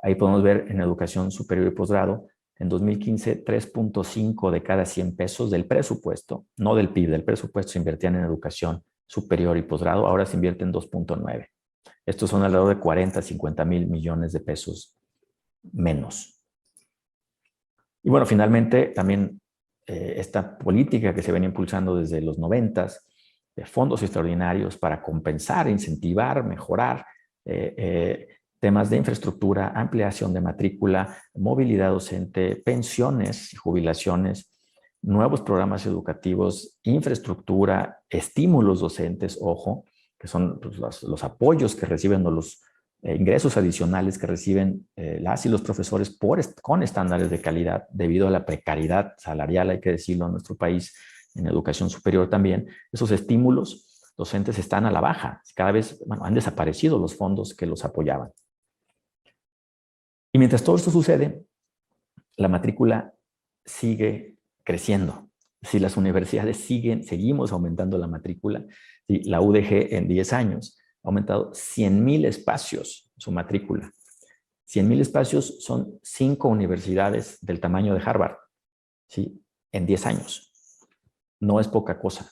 Ahí podemos ver en educación superior y posgrado, en 2015, 3.5 de cada 100 pesos del presupuesto, no del PIB, del presupuesto se invertían en educación superior y posgrado, ahora se invierte en 2.9. Estos son alrededor de 40, 50 mil millones de pesos menos. Y bueno, finalmente también esta política que se viene impulsando desde los 90s, de fondos extraordinarios para compensar, incentivar, mejorar temas de infraestructura, ampliación de matrícula, movilidad docente, pensiones y jubilaciones, nuevos programas educativos, infraestructura, estímulos docentes, ojo, que son pues, los apoyos que reciben o los ingresos adicionales que reciben las y los profesores con estándares de calidad debido a la precariedad salarial, hay que decirlo, en nuestro país, en educación superior también. Esos estímulos docentes están a la baja. Cada vez han desaparecido los fondos que los apoyaban. Y mientras todo esto sucede, la matrícula sigue creciendo. Si las universidades seguimos aumentando la matrícula, si la UDG en 10 años ha aumentado 100,000 espacios su matrícula. 100,000 espacios son 5 universidades del tamaño de Harvard, ¿sí? En 10 años. No es poca cosa.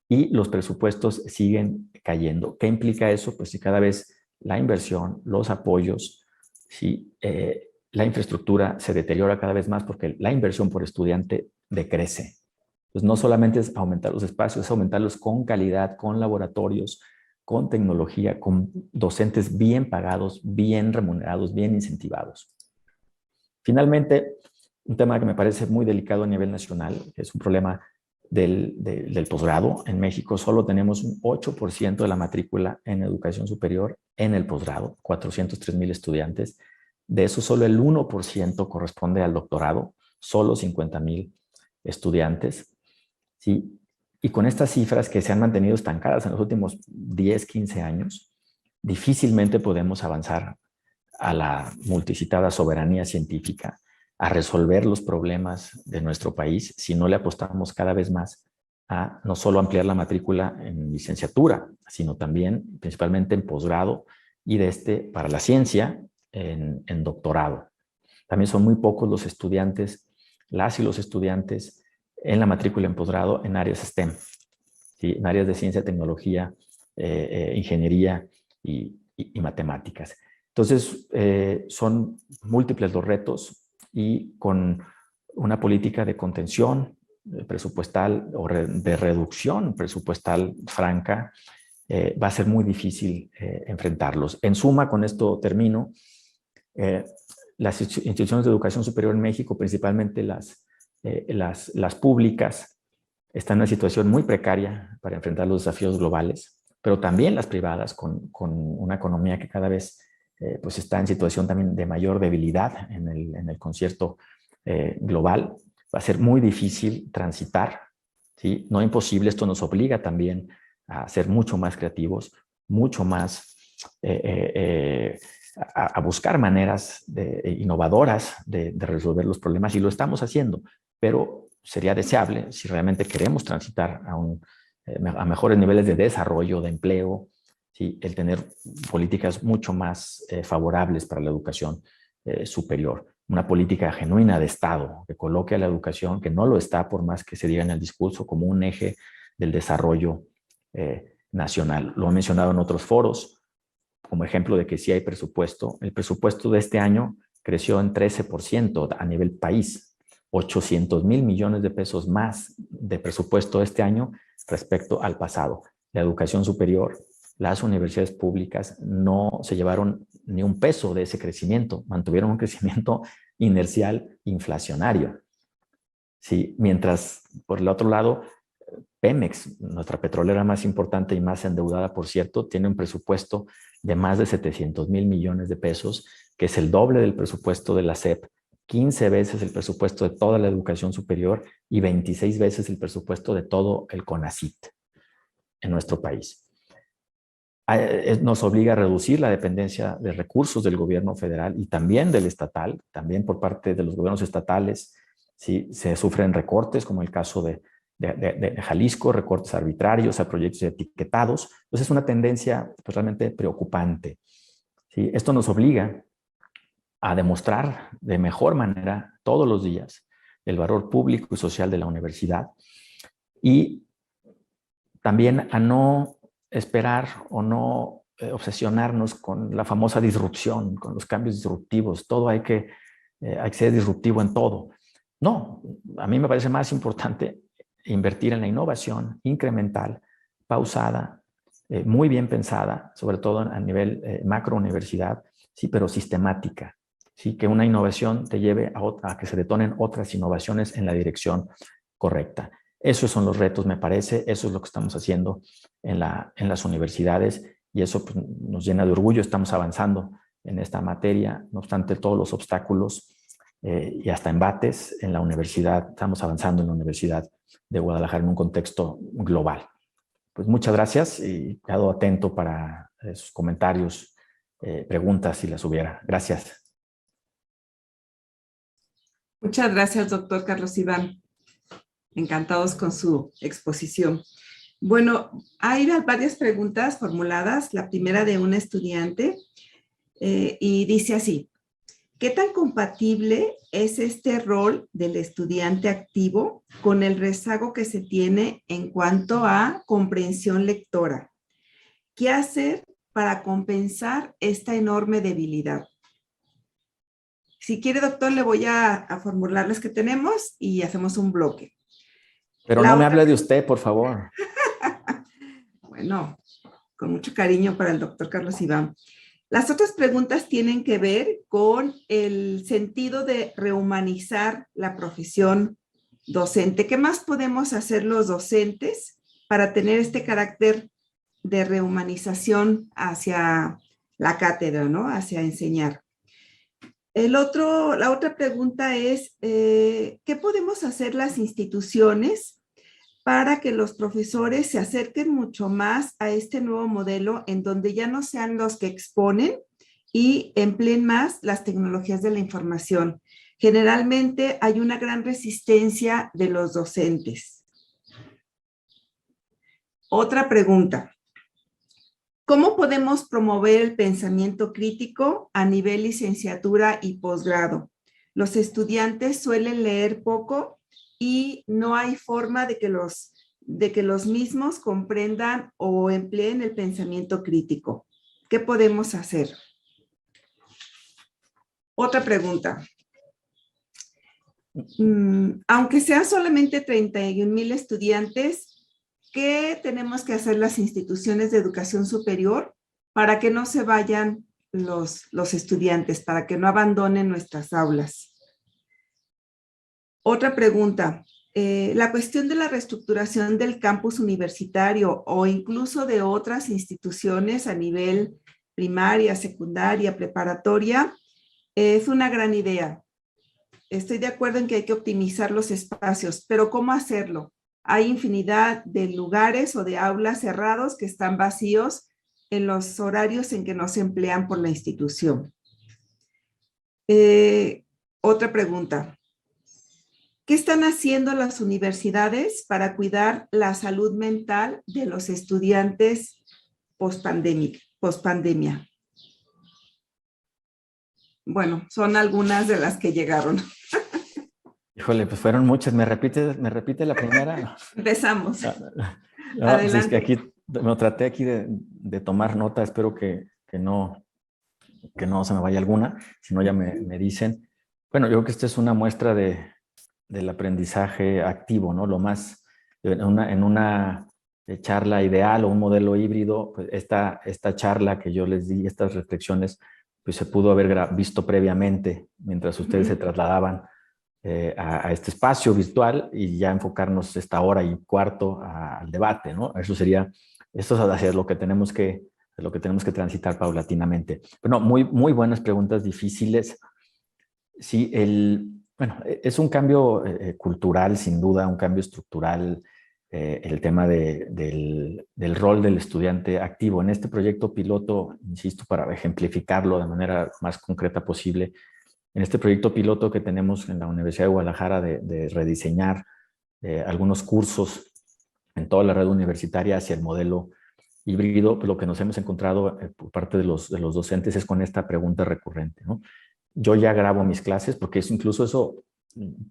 Y los presupuestos siguen cayendo. ¿Qué implica eso? Pues que cada vez la inversión, los apoyos, ¿sí? La infraestructura se deteriora cada vez más porque la inversión por estudiante decrece. Pues no solamente es aumentar los espacios, es aumentarlos con calidad, con laboratorios, con tecnología, con docentes bien pagados, bien remunerados, bien incentivados. Finalmente, un tema que me parece muy delicado a nivel nacional, que es un problema del posgrado. En México solo tenemos un 8% de la matrícula en educación superior en el posgrado, 403,000 estudiantes. De eso solo el 1% corresponde al doctorado, solo 50,000 estudiantes. ¿Sí? Y con estas cifras que se han mantenido estancadas en los últimos 10, 15 años, difícilmente podemos avanzar a la multicitada soberanía científica, a resolver los problemas de nuestro país si no le apostamos cada vez más a no solo ampliar la matrícula en licenciatura, sino también principalmente en posgrado y para la ciencia en doctorado. También son muy pocos los estudiantes, las y los estudiantes en la matrícula en posgrado en áreas STEM, ¿sí? En áreas de ciencia, tecnología, ingeniería y matemáticas. Entonces, son múltiples los retos y con una política de contención presupuestal o de reducción presupuestal franca, va a ser muy difícil enfrentarlos. En suma, con esto termino, las instituciones de educación superior en México, principalmente las públicas, están en una situación muy precaria para enfrentar los desafíos globales, pero también las privadas con una economía que cada vez pues está en situación también de mayor debilidad en el concierto global. Va a ser muy difícil transitar, ¿sí? No imposible, esto nos obliga también a ser mucho más creativos, mucho más a buscar maneras innovadoras de resolver los problemas, y lo estamos haciendo, pero sería deseable, si realmente queremos transitar a mejores niveles de desarrollo, de empleo, ¿sí? El tener políticas mucho más favorables para la educación superior. Una política genuina de Estado que coloque a la educación, que no lo está por más que se diga en el discurso, como un eje del desarrollo nacional. Lo he mencionado en otros foros, como ejemplo de que sí hay presupuesto. El presupuesto de este año creció en 13% a nivel país. 800,000 millones de pesos más de presupuesto este año respecto al pasado. La educación superior, las universidades públicas no se llevaron ni un peso de ese crecimiento, mantuvieron un crecimiento inercial inflacionario. Sí, mientras, por el otro lado, Pemex, nuestra petrolera más importante y más endeudada, por cierto, tiene un presupuesto de más de 700,000 millones de pesos, que es el doble del presupuesto de la SEP, 15 veces el presupuesto de toda la educación superior y 26 veces el presupuesto de todo el CONACYT en nuestro país. Nos obliga a reducir la dependencia de recursos del gobierno federal y también del estatal, también por parte de los gobiernos estatales. ¿Sí? Se sufren recortes, como el caso de Jalisco, recortes arbitrarios a proyectos etiquetados. Entonces es una tendencia pues, realmente preocupante. ¿Sí? Esto nos obliga a demostrar de mejor manera todos los días el valor público y social de la universidad, y también a no esperar o no obsesionarnos con la famosa disrupción, con los cambios disruptivos. Todo hay que ser disruptivo en todo. No, a mí me parece más importante invertir en la innovación incremental, pausada, muy bien pensada, sobre todo a nivel macrouniversidad, sí, pero sistemática. ¿Sí? Que una innovación te lleve a que se detonen otras innovaciones en la dirección correcta. Esos son los retos, me parece. Eso es lo que estamos haciendo en las universidades, y eso pues, nos llena de orgullo. Estamos avanzando en esta materia, no obstante todos los obstáculos y hasta embates en la universidad. Estamos avanzando en la Universidad de Guadalajara en un contexto global. Pues muchas gracias y quedo atento para sus comentarios, preguntas si las hubiera. Gracias. Muchas gracias, doctor Carlos Iván. Encantados con su exposición. Bueno, hay varias preguntas formuladas. La primera de una estudiante y dice así: ¿qué tan compatible es este rol del estudiante activo con el rezago que se tiene en cuanto a comprensión lectora? ¿Qué hacer para compensar esta enorme debilidad? Si quiere, doctor, le voy a formular las que tenemos y hacemos un bloque. Pero no me hable de usted, por favor. Bueno, con mucho cariño para el doctor Carlos Iván. Las otras preguntas tienen que ver con el sentido de rehumanizar la profesión docente. ¿Qué más podemos hacer los docentes para tener este carácter de rehumanización hacia la cátedra, ¿no? Hacia enseñar. La otra pregunta es, ¿qué podemos hacer las instituciones para que los profesores se acerquen mucho más a este nuevo modelo en donde ya no sean los que exponen y empleen más las tecnologías de la información? Generalmente hay una gran resistencia de los docentes. Otra pregunta. ¿Cómo podemos promover el pensamiento crítico a nivel licenciatura y posgrado? Los estudiantes suelen leer poco y no hay forma de que los mismos comprendan o empleen el pensamiento crítico. ¿Qué podemos hacer? Otra pregunta. Aunque sean solamente 31,000 estudiantes, ¿qué tenemos que hacer las instituciones de educación superior para que no se vayan los estudiantes para que no abandonen nuestras aulas. Otra pregunta. La cuestión de la reestructuración del campus universitario o incluso de otras instituciones a nivel primaria, secundaria, preparatoria, es una gran idea. Estoy de acuerdo en que hay que optimizar los espacios, pero ¿cómo hacerlo? Hay infinidad de lugares o de aulas cerrados que están vacíos en los horarios en que no se emplean por la institución. Otra pregunta. ¿Qué están haciendo las universidades para cuidar la salud mental de los estudiantes pospandemia? Bueno, son algunas de las que llegaron. Híjole, pues fueron muchas. ¿Me repite la primera? Empezamos. No, pues es que aquí me traté aquí de tomar nota. Espero que no se me vaya alguna. Si no, ya me dicen. Bueno, yo creo que esta es una muestra del aprendizaje activo, ¿no? Lo más, en una charla ideal o un modelo híbrido, pues esta charla que yo les di, estas reflexiones, pues se pudo haber visto previamente mientras ustedes se trasladaban a este espacio virtual y ya enfocarnos esta hora y cuarto al debate, ¿no? Eso es hacia lo que tenemos que transitar paulatinamente. Pero no, muy buenas preguntas, difíciles. Sí, bueno, es un cambio cultural, sin duda, un cambio estructural, el tema del rol del estudiante activo. En este proyecto piloto, insisto, para ejemplificarlo de manera más concreta posible, en este proyecto piloto que tenemos en la Universidad de Guadalajara de rediseñar algunos cursos en toda la red universitaria hacia el modelo híbrido, pues lo que nos hemos encontrado por parte de los docentes es con esta pregunta recurrente, ¿no? Yo ya grabo mis clases porque incluso eso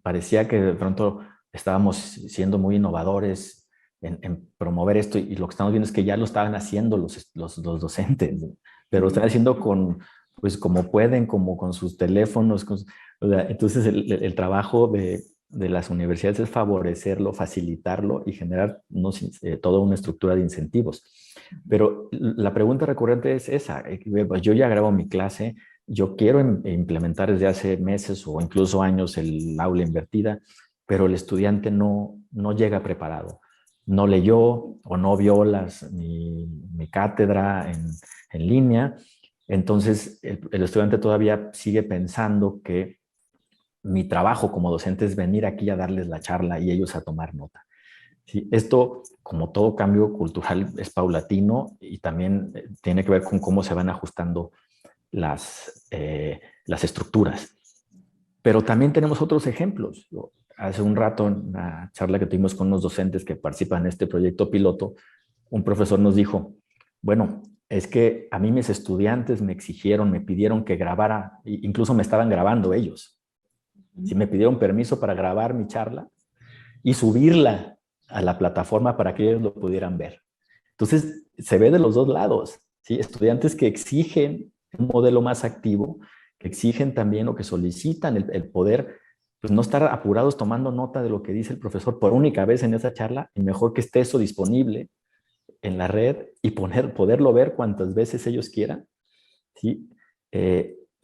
parecía que de pronto estábamos siendo muy innovadores en promover esto y lo que estamos viendo es que ya lo estaban haciendo los docentes, ¿no? Pero lo están haciendo pues como pueden, como con sus teléfonos. Entonces el trabajo de las universidades es favorecerlo, facilitarlo y generar toda una estructura de incentivos. Pero la pregunta recurrente es esa. Yo ya grabo mi clase, yo quiero implementar desde hace meses o incluso años el aula invertida, pero el estudiante no llega preparado. No leyó o no vio mi cátedra en línea. Entonces, el estudiante todavía sigue pensando que mi trabajo como docente es venir aquí a darles la charla y ellos a tomar nota. ¿Sí? Esto, como todo cambio cultural, es paulatino y también tiene que ver con cómo se van ajustando las estructuras. Pero también tenemos otros ejemplos. Hace un rato, en una charla que tuvimos con unos docentes que participan en este proyecto piloto, un profesor nos dijo, bueno, es que a mí mis estudiantes me exigieron, me pidieron que grabara, incluso me estaban grabando ellos. Sí, me pidieron permiso para grabar mi charla y subirla a la plataforma para que ellos lo pudieran ver. Entonces, se ve de los dos lados, ¿sí? Estudiantes que exigen un modelo más activo, que exigen también o que solicitan el poder, pues no estar apurados tomando nota de lo que dice el profesor por única vez en esa charla, y mejor que esté eso disponible en la red y poderlo ver cuantas veces ellos quieran, ¿sí?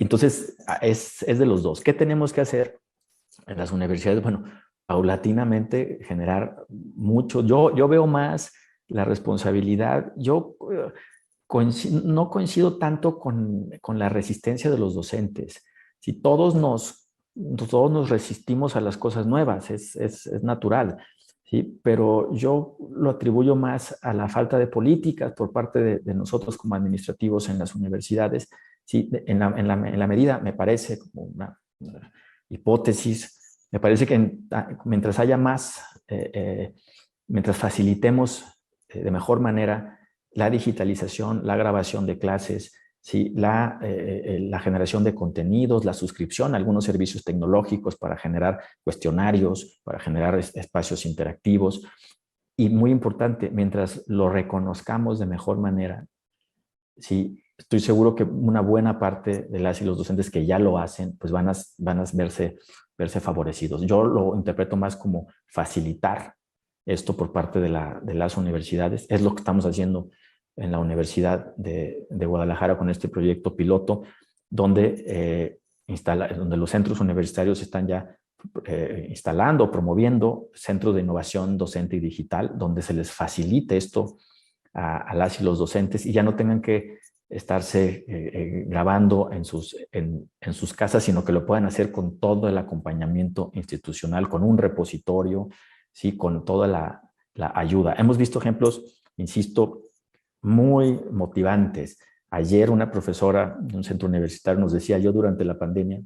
Entonces, es de los dos. ¿Qué tenemos que hacer en las universidades? Bueno, paulatinamente generar mucho. Yo veo más la responsabilidad. Yo no coincido tanto con la resistencia de los docentes. Si todos nos resistimos a las cosas nuevas, es natural, ¿sí? Pero yo lo atribuyo más a la falta de políticas por parte de nosotros como administrativos en las universidades. Sí, en la medida, me parece, como una hipótesis, me parece que mientras haya más, mientras facilitemos de mejor manera la digitalización, la grabación de clases, ¿sí? la generación de contenidos, la suscripción a algunos servicios tecnológicos para generar cuestionarios, para generar espacios interactivos. Y muy importante, mientras lo reconozcamos de mejor manera, ¿sí? Estoy seguro que una buena parte de las y los docentes que ya lo hacen, pues van a verse favorecidos. Yo lo interpreto más como facilitar esto por parte de las universidades. Es lo que estamos haciendo en la Universidad de Guadalajara con este proyecto piloto, donde, donde los centros universitarios están ya instalando, promoviendo centros de innovación docente y digital, donde se les facilite esto a las y los docentes y ya no tengan que estarse grabando en sus casas, sino que lo puedan hacer con todo el acompañamiento institucional, con un repositorio, ¿sí? Con toda la ayuda. Hemos visto ejemplos, insisto, muy motivantes. Ayer una profesora de un centro universitario nos decía, yo durante la pandemia,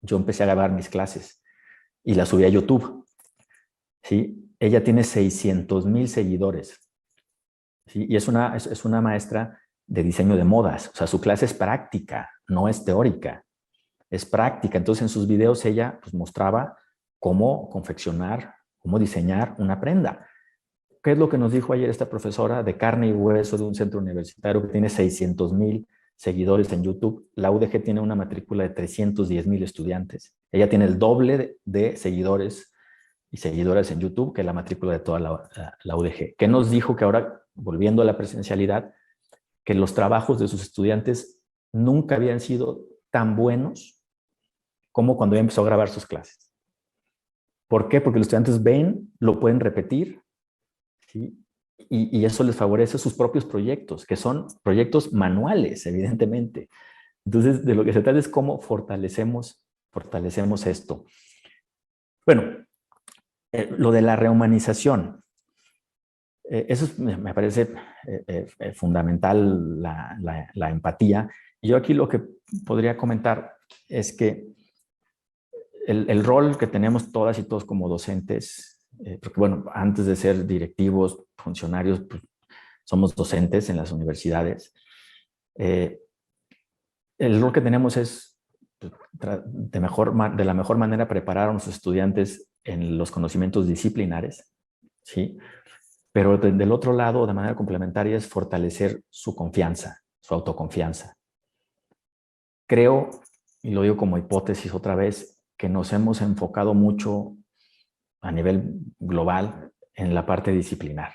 yo empecé a grabar mis clases y las subí a YouTube. ¿Sí? Ella tiene 600,000 seguidores. ¿Sí? Y es una maestra de diseño de modas. O sea, su clase es práctica, no es teórica. Es práctica. Entonces, en sus videos ella pues, mostraba cómo confeccionar, cómo diseñar una prenda. ¿Qué es lo que nos dijo ayer esta profesora de carne y hueso de un centro universitario que tiene 600,000 seguidores en YouTube? La UDG tiene una matrícula de 310,000 estudiantes. Ella tiene el doble de seguidores y seguidoras en YouTube que la matrícula de toda la UDG. ¿Qué nos dijo? Que ahora, volviendo a la presencialidad, que los trabajos de sus estudiantes nunca habían sido tan buenos como cuando ella empezó a grabar sus clases. ¿Por qué? Porque los estudiantes ven, lo pueden repetir, ¿sí? Y eso les favorece sus propios proyectos, que son proyectos manuales, evidentemente. Entonces, de lo que se trata es cómo fortalecemos esto. Bueno, lo de la rehumanización. Eso me parece fundamental, la empatía. Y yo aquí lo que podría comentar es que el rol que tenemos todas y todos como docentes, porque bueno, antes de ser directivos, funcionarios, pues, somos docentes en las universidades. El rol que tenemos es de la mejor manera preparar a nuestros estudiantes en los conocimientos disciplinares, ¿sí? Pero del otro lado, de manera complementaria, es fortalecer su confianza, su autoconfianza. Creo, y lo digo como hipótesis otra vez, que nos hemos enfocado mucho a nivel global en la parte disciplinar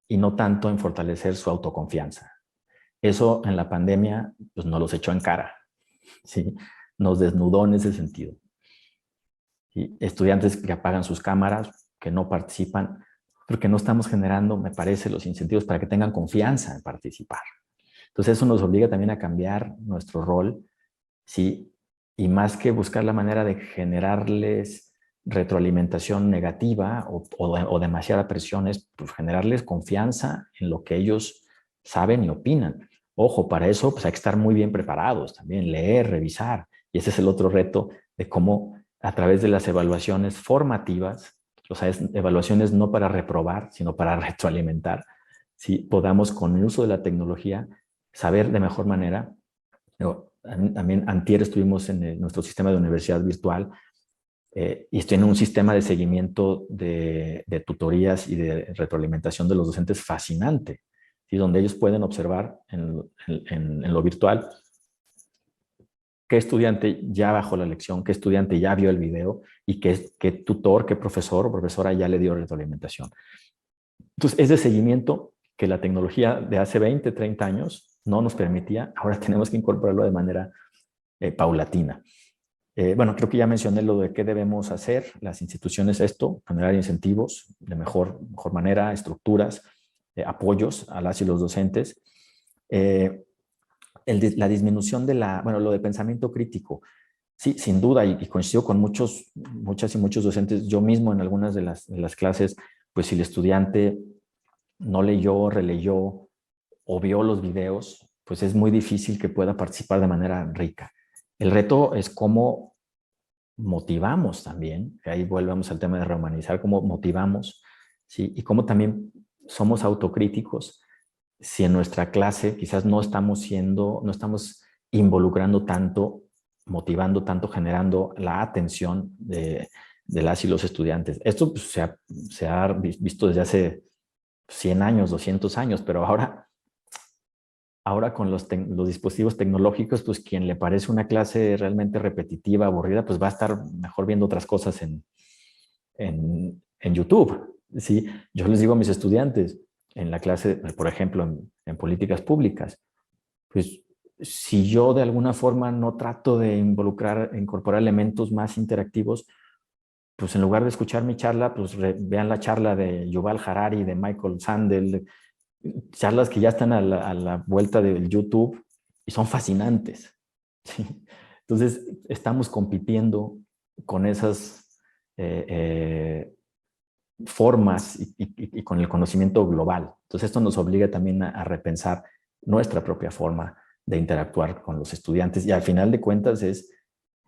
y no tanto en fortalecer su autoconfianza. Eso en la pandemia pues, nos los echó en cara, ¿sí? Nos desnudó en ese sentido. ¿Sí? Estudiantes que apagan sus cámaras, que no participan, porque no estamos generando, me parece, los incentivos para que tengan confianza en participar. Entonces eso nos obliga también a cambiar nuestro rol, ¿sí? Y más que buscar la manera de generarles retroalimentación negativa o demasiada presión, es pues, generarles confianza en lo que ellos saben y opinan. Ojo, para eso pues, hay que estar muy bien preparados también, leer, revisar. Y ese es el otro reto de cómo a través de las evaluaciones formativas, o sea, evaluaciones no para reprobar, sino para retroalimentar, ¿sí? Podamos con el uso de la tecnología saber de mejor manera. También antier estuvimos en nuestro sistema de universidad virtual y estoy en un sistema de seguimiento de tutorías y de retroalimentación de los docentes fascinante, ¿sí? Donde ellos pueden observar en lo virtual qué estudiante ya bajó la lección, qué estudiante ya vio el video y qué tutor, qué profesor o profesora ya le dio retroalimentación. Entonces, es de seguimiento que la tecnología de hace 20, 30 años no nos permitía. Ahora tenemos que incorporarlo de manera paulatina. Bueno, creo que ya mencioné lo de qué debemos hacer las instituciones generar incentivos de mejor manera, estructuras, apoyos a las y los docentes. La disminución de lo de pensamiento crítico. Sí, sin duda, y coincido con muchas y muchos docentes. Yo mismo en algunas de las clases, pues si el estudiante no leyó, releyó o vio los videos, pues es muy difícil que pueda participar de manera rica. El reto es cómo motivamos también, ahí volvemos al tema de rehumanizar, cómo motivamos, ¿sí? Y cómo también somos autocríticos si en nuestra clase quizás no estamos involucrando tanto, motivando tanto, generando la atención de las y los estudiantes. Esto pues, se ha visto desde hace 100 años, 200 años, pero ahora con los dispositivos tecnológicos, pues quien le parece una clase realmente repetitiva, aburrida, pues va a estar mejor viendo otras cosas en YouTube, ¿sí? Yo les digo a mis estudiantes, en la clase, por ejemplo, en políticas públicas. Pues si yo de alguna forma no trato de incorporar elementos más interactivos, pues en lugar de escuchar mi charla, pues vean la charla de Yuval Harari, de Michael Sandel, charlas que ya están a la vuelta del YouTube y son fascinantes. ¿Sí? Entonces, estamos compitiendo con esas formas y con el conocimiento global. Entonces, esto nos obliga también a repensar nuestra propia forma de interactuar con los estudiantes y al final de cuentas es,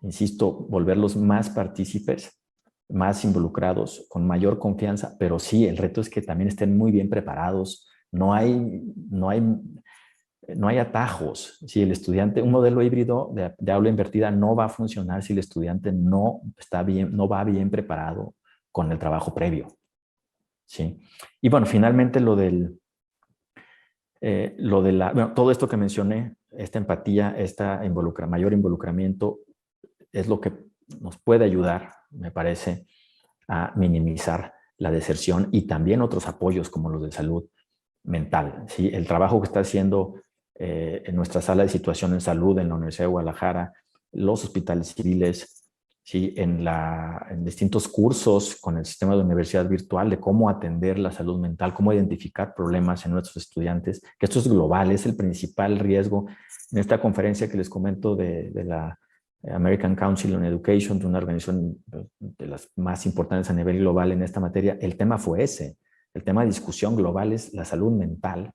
insisto, volverlos más partícipes, más involucrados, con mayor confianza, pero sí, el reto es que también estén muy bien preparados. No hay atajos. Si el estudiante, un modelo híbrido de aula invertida no va a funcionar si el estudiante no va bien preparado con el trabajo previo. ¿Sí? Y bueno, finalmente bueno, todo esto que mencioné, esta empatía, mayor involucramiento, es lo que nos puede ayudar, me parece, a minimizar la deserción y también otros apoyos como los de salud mental. ¿Sí? El trabajo que está haciendo en nuestra sala de situación en salud en la Universidad de Guadalajara, los hospitales civiles, ¿sí? en distintos cursos con el sistema de universidad virtual de cómo atender la salud mental, cómo identificar problemas en nuestros estudiantes, que esto es global, es el principal riesgo. En esta conferencia que les comento de la American Council on Education, de una organización de las más importantes a nivel global en esta materia, el tema fue ese. El tema de discusión global es la salud mental.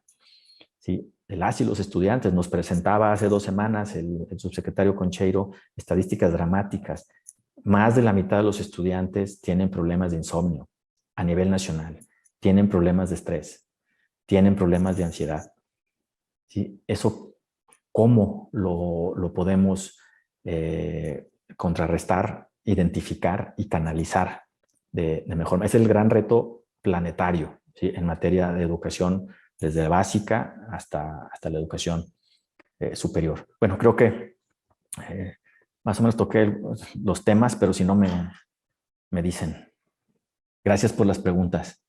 ¿Sí? Las y los estudiantes, nos presentaba hace 2 semanas el subsecretario Concheiro estadísticas dramáticas. Más de la mitad de los estudiantes tienen problemas de insomnio a nivel nacional, tienen problemas de estrés, tienen problemas de ansiedad. ¿Sí? Eso, ¿cómo lo podemos contrarrestar, identificar y canalizar de mejor manera? Es el gran reto planetario, ¿sí? En materia de educación, desde básica hasta la educación superior. Bueno, creo que más o menos toqué los temas, pero si no me dicen. Gracias por las preguntas.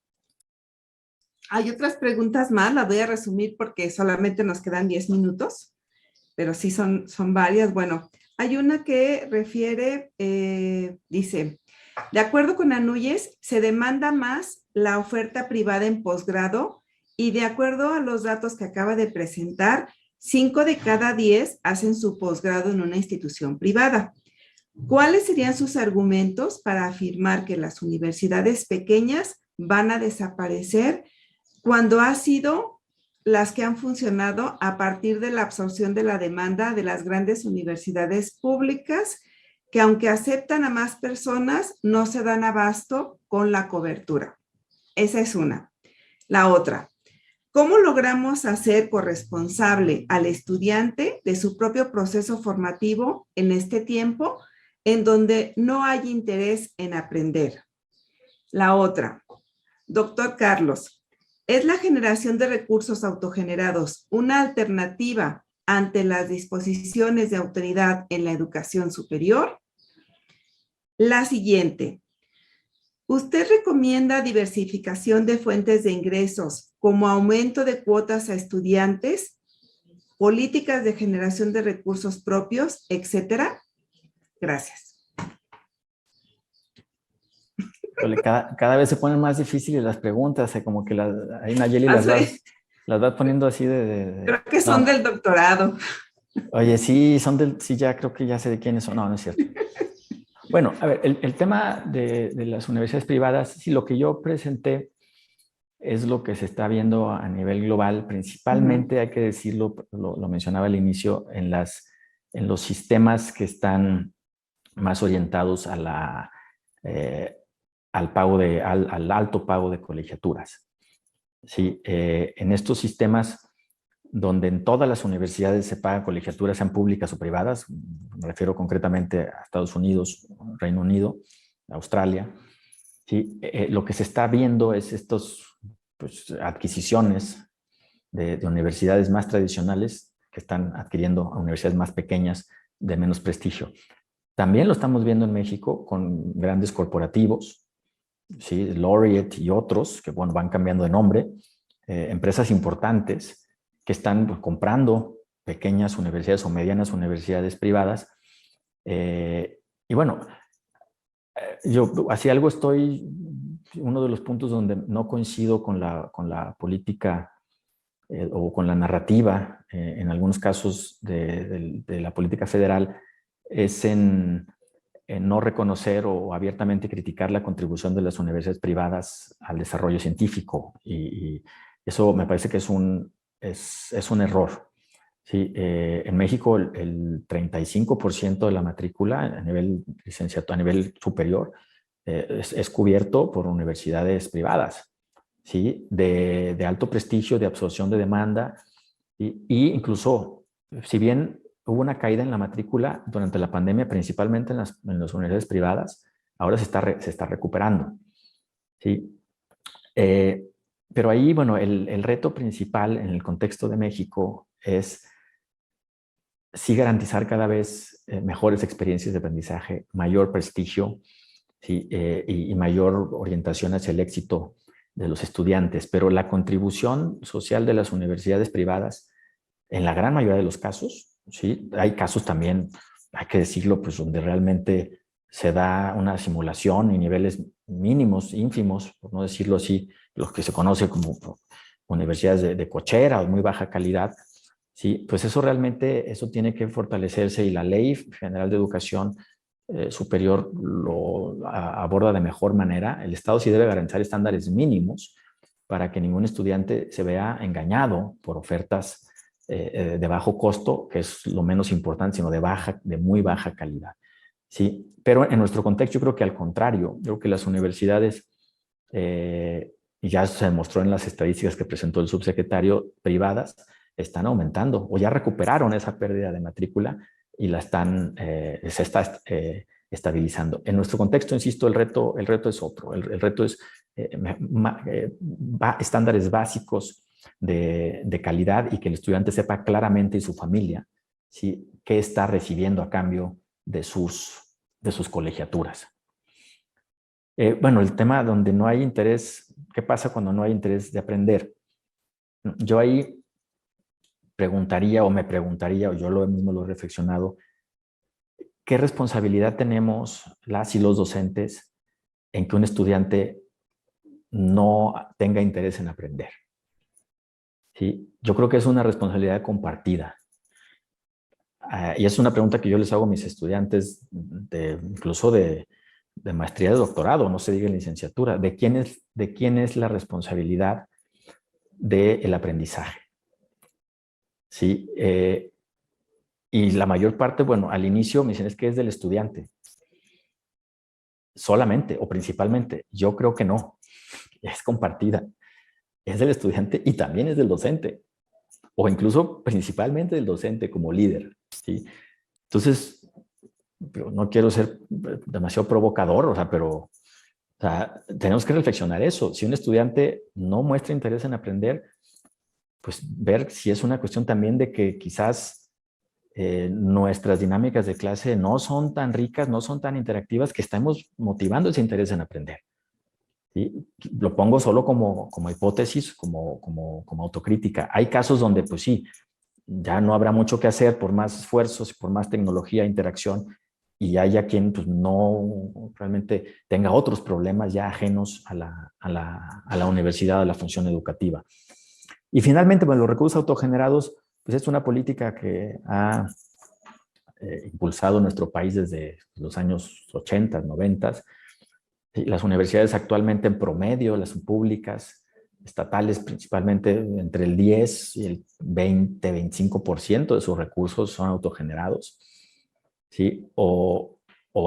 Hay otras preguntas más, las voy a resumir porque solamente nos quedan 10 minutos, pero sí son varias. Bueno, hay una que refiere, dice, de acuerdo con Anuyes, se demanda más la oferta privada en posgrado y de acuerdo a los datos que acaba de presentar, 5 de cada 10 hacen su posgrado en una institución privada. ¿Cuáles serían sus argumentos para afirmar que las universidades pequeñas van a desaparecer cuando han sido las que han funcionado a partir de la absorción de la demanda de las grandes universidades públicas, que aunque aceptan a más personas, no se dan abasto con la cobertura? Esa es una. La otra, ¿cómo logramos hacer corresponsable al estudiante de su propio proceso formativo en este tiempo en donde no hay interés en aprender? La otra, doctor Carlos, ¿es la generación de recursos autogenerados una alternativa ante las disposiciones de autoridad en la educación superior? La siguiente, ¿usted recomienda diversificación de fuentes de ingresos como aumento de cuotas a estudiantes, políticas de generación de recursos propios, etcétera? Gracias. Cada vez se ponen más difíciles las preguntas, como que ahí Nayeli las va poniendo así Creo que son del doctorado. Oye, sí, sí, ya creo que ya sé de quiénes son. No, no es cierto. Bueno, a ver, el tema de las universidades privadas, sí, lo que yo presenté es lo que se está viendo a nivel global, principalmente, hay que decirlo, lo mencionaba al inicio, en los sistemas que están más orientados a al alto pago de colegiaturas. ¿Sí? En estos sistemas donde en todas las universidades se pagan colegiaturas, sean públicas o privadas, me refiero concretamente a Estados Unidos, Reino Unido, Australia, ¿sí? Lo que se está viendo es estos adquisiciones de universidades más tradicionales que están adquiriendo a universidades más pequeñas de menos prestigio. También lo estamos viendo en México con grandes corporativos, ¿sí? Laureate y otros, que bueno, van cambiando de nombre, empresas importantes que están comprando pequeñas universidades o medianas universidades privadas. Y bueno, yo hacia algo uno de los puntos donde no coincido con la política o con la narrativa, en algunos casos de la política federal, es en no reconocer o abiertamente criticar la contribución de las universidades privadas al desarrollo científico. Y eso me parece que es un error. Sí, en México el 35% de la matrícula a nivel licenciatura, a nivel superior, es cubierto por universidades privadas, ¿sí? De alto prestigio, de absorción de demanda, y incluso, si bien hubo una caída en la matrícula durante la pandemia, principalmente en las universidades privadas, ahora se está recuperando, ¿sí? Pero ahí, bueno, el reto principal en el contexto de México es sí garantizar cada vez mejores experiencias de aprendizaje, mayor prestigio, ¿sí? Y mayor orientación hacia el éxito de los estudiantes. Pero la contribución social de las universidades privadas, en la gran mayoría de los casos, ¿sí? Hay casos también, hay que decirlo, pues donde realmente se da una simulación y niveles mínimos, ínfimos, por no decirlo así, los que se conoce como universidades de cochera o muy baja calidad. Sí, pues eso realmente, eso tiene que fortalecerse, y la Ley General de Educación Superior lo aborda de mejor manera. El Estado sí debe garantizar estándares mínimos para que ningún estudiante se vea engañado por ofertas de bajo costo, que es lo menos importante, sino de muy baja calidad. Sí, pero en nuestro contexto yo creo que al contrario, yo creo que las universidades, y ya se demostró en las estadísticas que presentó el subsecretario, privadas, están aumentando o ya recuperaron esa pérdida de matrícula y se está estabilizando. En nuestro contexto, insisto, el reto es otro. El reto es estándares básicos de calidad, y que el estudiante sepa claramente, y su familia, ¿sí?, qué está recibiendo a cambio de sus colegiaturas. Bueno, el tema donde no hay interés, ¿qué pasa cuando no hay interés de aprender? Yo ahí me preguntaría, o yo mismo lo he reflexionado, ¿qué responsabilidad tenemos las y los docentes en que un estudiante no tenga interés en aprender? ¿Sí? Yo creo que es una responsabilidad compartida. Y es una pregunta que yo les hago a mis estudiantes, incluso de maestría, de doctorado, no se diga licenciatura. ¿De quién es la responsabilidad del aprendizaje? ¿Sí? Y la mayor parte, bueno, al inicio me dicen, es que es del estudiante. Solamente o principalmente. Yo creo que no. Es compartida. Es del estudiante y también es del docente. O incluso principalmente del docente como líder, ¿sí? Entonces, no quiero ser demasiado provocador, pero tenemos que reflexionar eso. Si un estudiante no muestra interés en aprender, pues ver si es una cuestión también de que quizás nuestras dinámicas de clase no son tan ricas, no son tan interactivas, que estamos motivando ese interés en aprender. ¿Sí? Lo pongo solo como hipótesis, como autocrítica. Hay casos donde, pues sí, ya no habrá mucho que hacer por más esfuerzos, por más tecnología, interacción, y haya quien pues, no realmente tenga otros problemas ya ajenos a la universidad, a la función educativa. Y finalmente, bueno, los recursos autogenerados, pues es una política que ha impulsado nuestro país desde los años 80, 90. Las universidades actualmente, en promedio, las públicas, estatales principalmente, entre el 10 y el 20-25% de sus recursos son autogenerados, ¿sí? O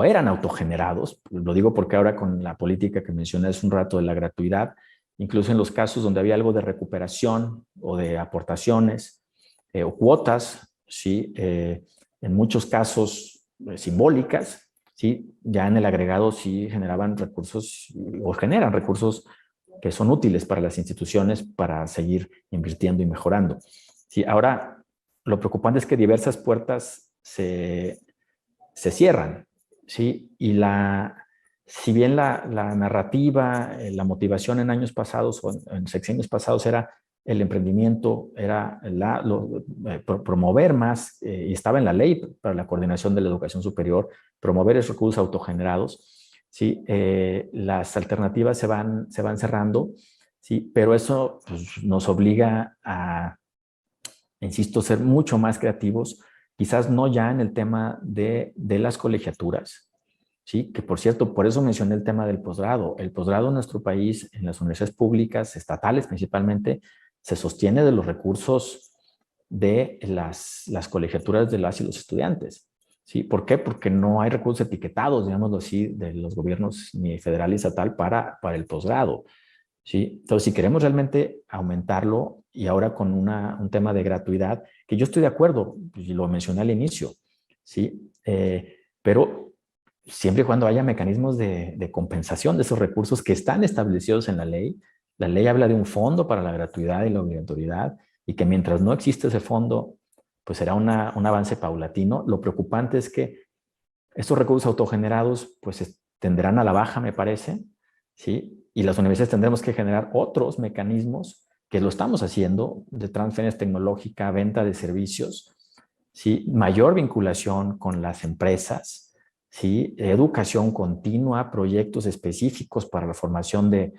eran autogenerados. Lo digo porque ahora con la política que mencioné hace un rato de la gratuidad, incluso en los casos donde había algo de recuperación o de aportaciones o cuotas, ¿sí? En muchos casos simbólicas, ¿sí? Ya en el agregado sí generaban recursos o generan recursos que son útiles para las instituciones para seguir invirtiendo y mejorando. ¿Sí? Ahora, lo preocupante es que diversas puertas se cierran, ¿sí? Y si bien la narrativa, la motivación en años pasados o en sexenios pasados era el emprendimiento, era promover más, y estaba en la ley para la coordinación de la educación superior, promover esos recursos autogenerados, ¿sí? Las alternativas se van cerrando, ¿sí? Pero eso pues, nos obliga a, insisto, ser mucho más creativos, quizás no ya en el tema de las colegiaturas, ¿sí? Que por cierto, por eso mencioné el tema del posgrado. El posgrado en nuestro país, en las universidades públicas, estatales principalmente, se sostiene de los recursos de las colegiaturas de las y los estudiantes, ¿sí? ¿Por qué? Porque no hay recursos etiquetados, digámoslo así, de los gobiernos ni federal ni estatal para el posgrado, ¿sí? Entonces, si queremos realmente aumentarlo, y ahora con un tema de gratuidad, que yo estoy de acuerdo, y lo mencioné al inicio, ¿sí? Pero siempre y cuando haya mecanismos de compensación de esos recursos que están establecidos en la ley. La ley habla de un fondo para la gratuidad y la obligatoriedad, y que mientras no existe ese fondo, pues será un avance paulatino. Lo preocupante es que estos recursos autogenerados pues tendrán a la baja, me parece, ¿sí? Y las universidades tendremos que generar otros mecanismos, que lo estamos haciendo, de transferencia tecnológica, venta de servicios, ¿sí? Mayor vinculación con las empresas, ¿sí? Educación continua, proyectos específicos para la formación de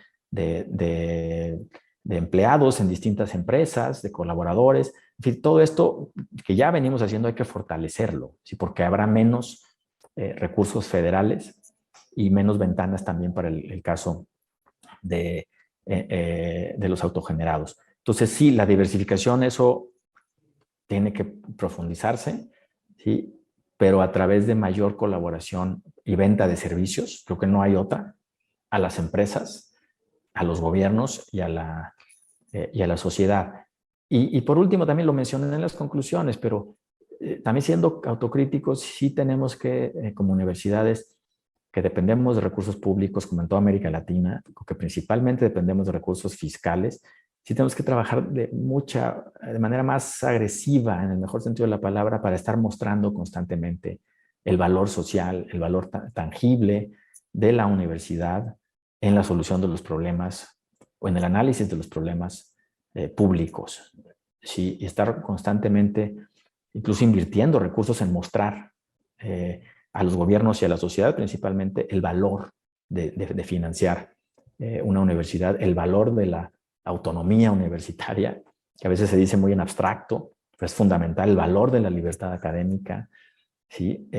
empleados en distintas empresas, de colaboradores. En fin, todo esto que ya venimos haciendo hay que fortalecerlo, ¿sí? Porque habrá menos recursos federales y menos ventanas también para el caso de los autogenerados. Entonces, sí, la diversificación, eso tiene que profundizarse, ¿sí? Pero a través de mayor colaboración y venta de servicios, creo que no hay otra, a las empresas, a los gobiernos y a la sociedad. Y por último, también lo mencioné en las conclusiones, pero también siendo autocríticos, sí tenemos que, como universidades, que dependemos de recursos públicos, como en toda América Latina, que principalmente dependemos de recursos fiscales, sí tenemos que trabajar de manera más agresiva, en el mejor sentido de la palabra, para estar mostrando constantemente el valor social, el valor tangible de la universidad en la solución de los problemas o en el análisis de los problemas públicos. Sí, y estar constantemente, incluso invirtiendo recursos en mostrar a los gobiernos y a la sociedad principalmente el valor de financiar una universidad, el valor de la autonomía universitaria, que a veces se dice muy en abstracto, pero es fundamental, el valor de la libertad académica, ¿sí?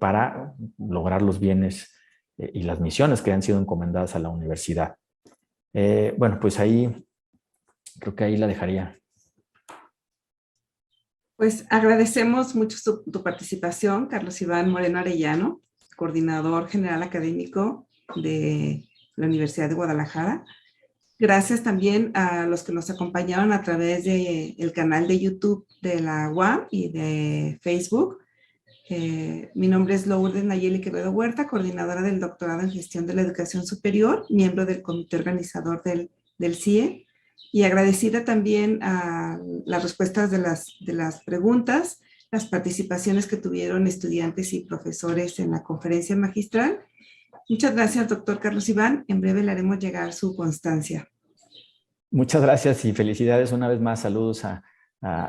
Para lograr los bienes y las misiones que han sido encomendadas a la universidad. Bueno, pues ahí, creo que ahí la dejaría. Pues agradecemos mucho tu participación, Carlos Iván Moreno Arellano, coordinador general académico de la Universidad de Guadalajara. Gracias también a los que nos acompañaron a través del canal de YouTube de la UAM y de Facebook. Mi nombre es Lourdes Nayeli Quevedo Huerta, coordinadora del doctorado en gestión de la educación superior, miembro del comité organizador del CIE, y agradecida también a las respuestas de las preguntas, las participaciones que tuvieron estudiantes y profesores en la conferencia magistral. Muchas gracias, doctor Carlos Iván. En breve le haremos llegar su constancia. Muchas gracias y felicidades una vez más. Saludos a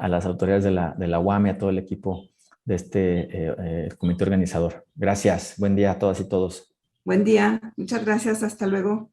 las autoridades de la UAM y a todo el equipo de este comité organizador. Gracias. Buen día a todas y todos. Buen día. Muchas gracias. Hasta luego.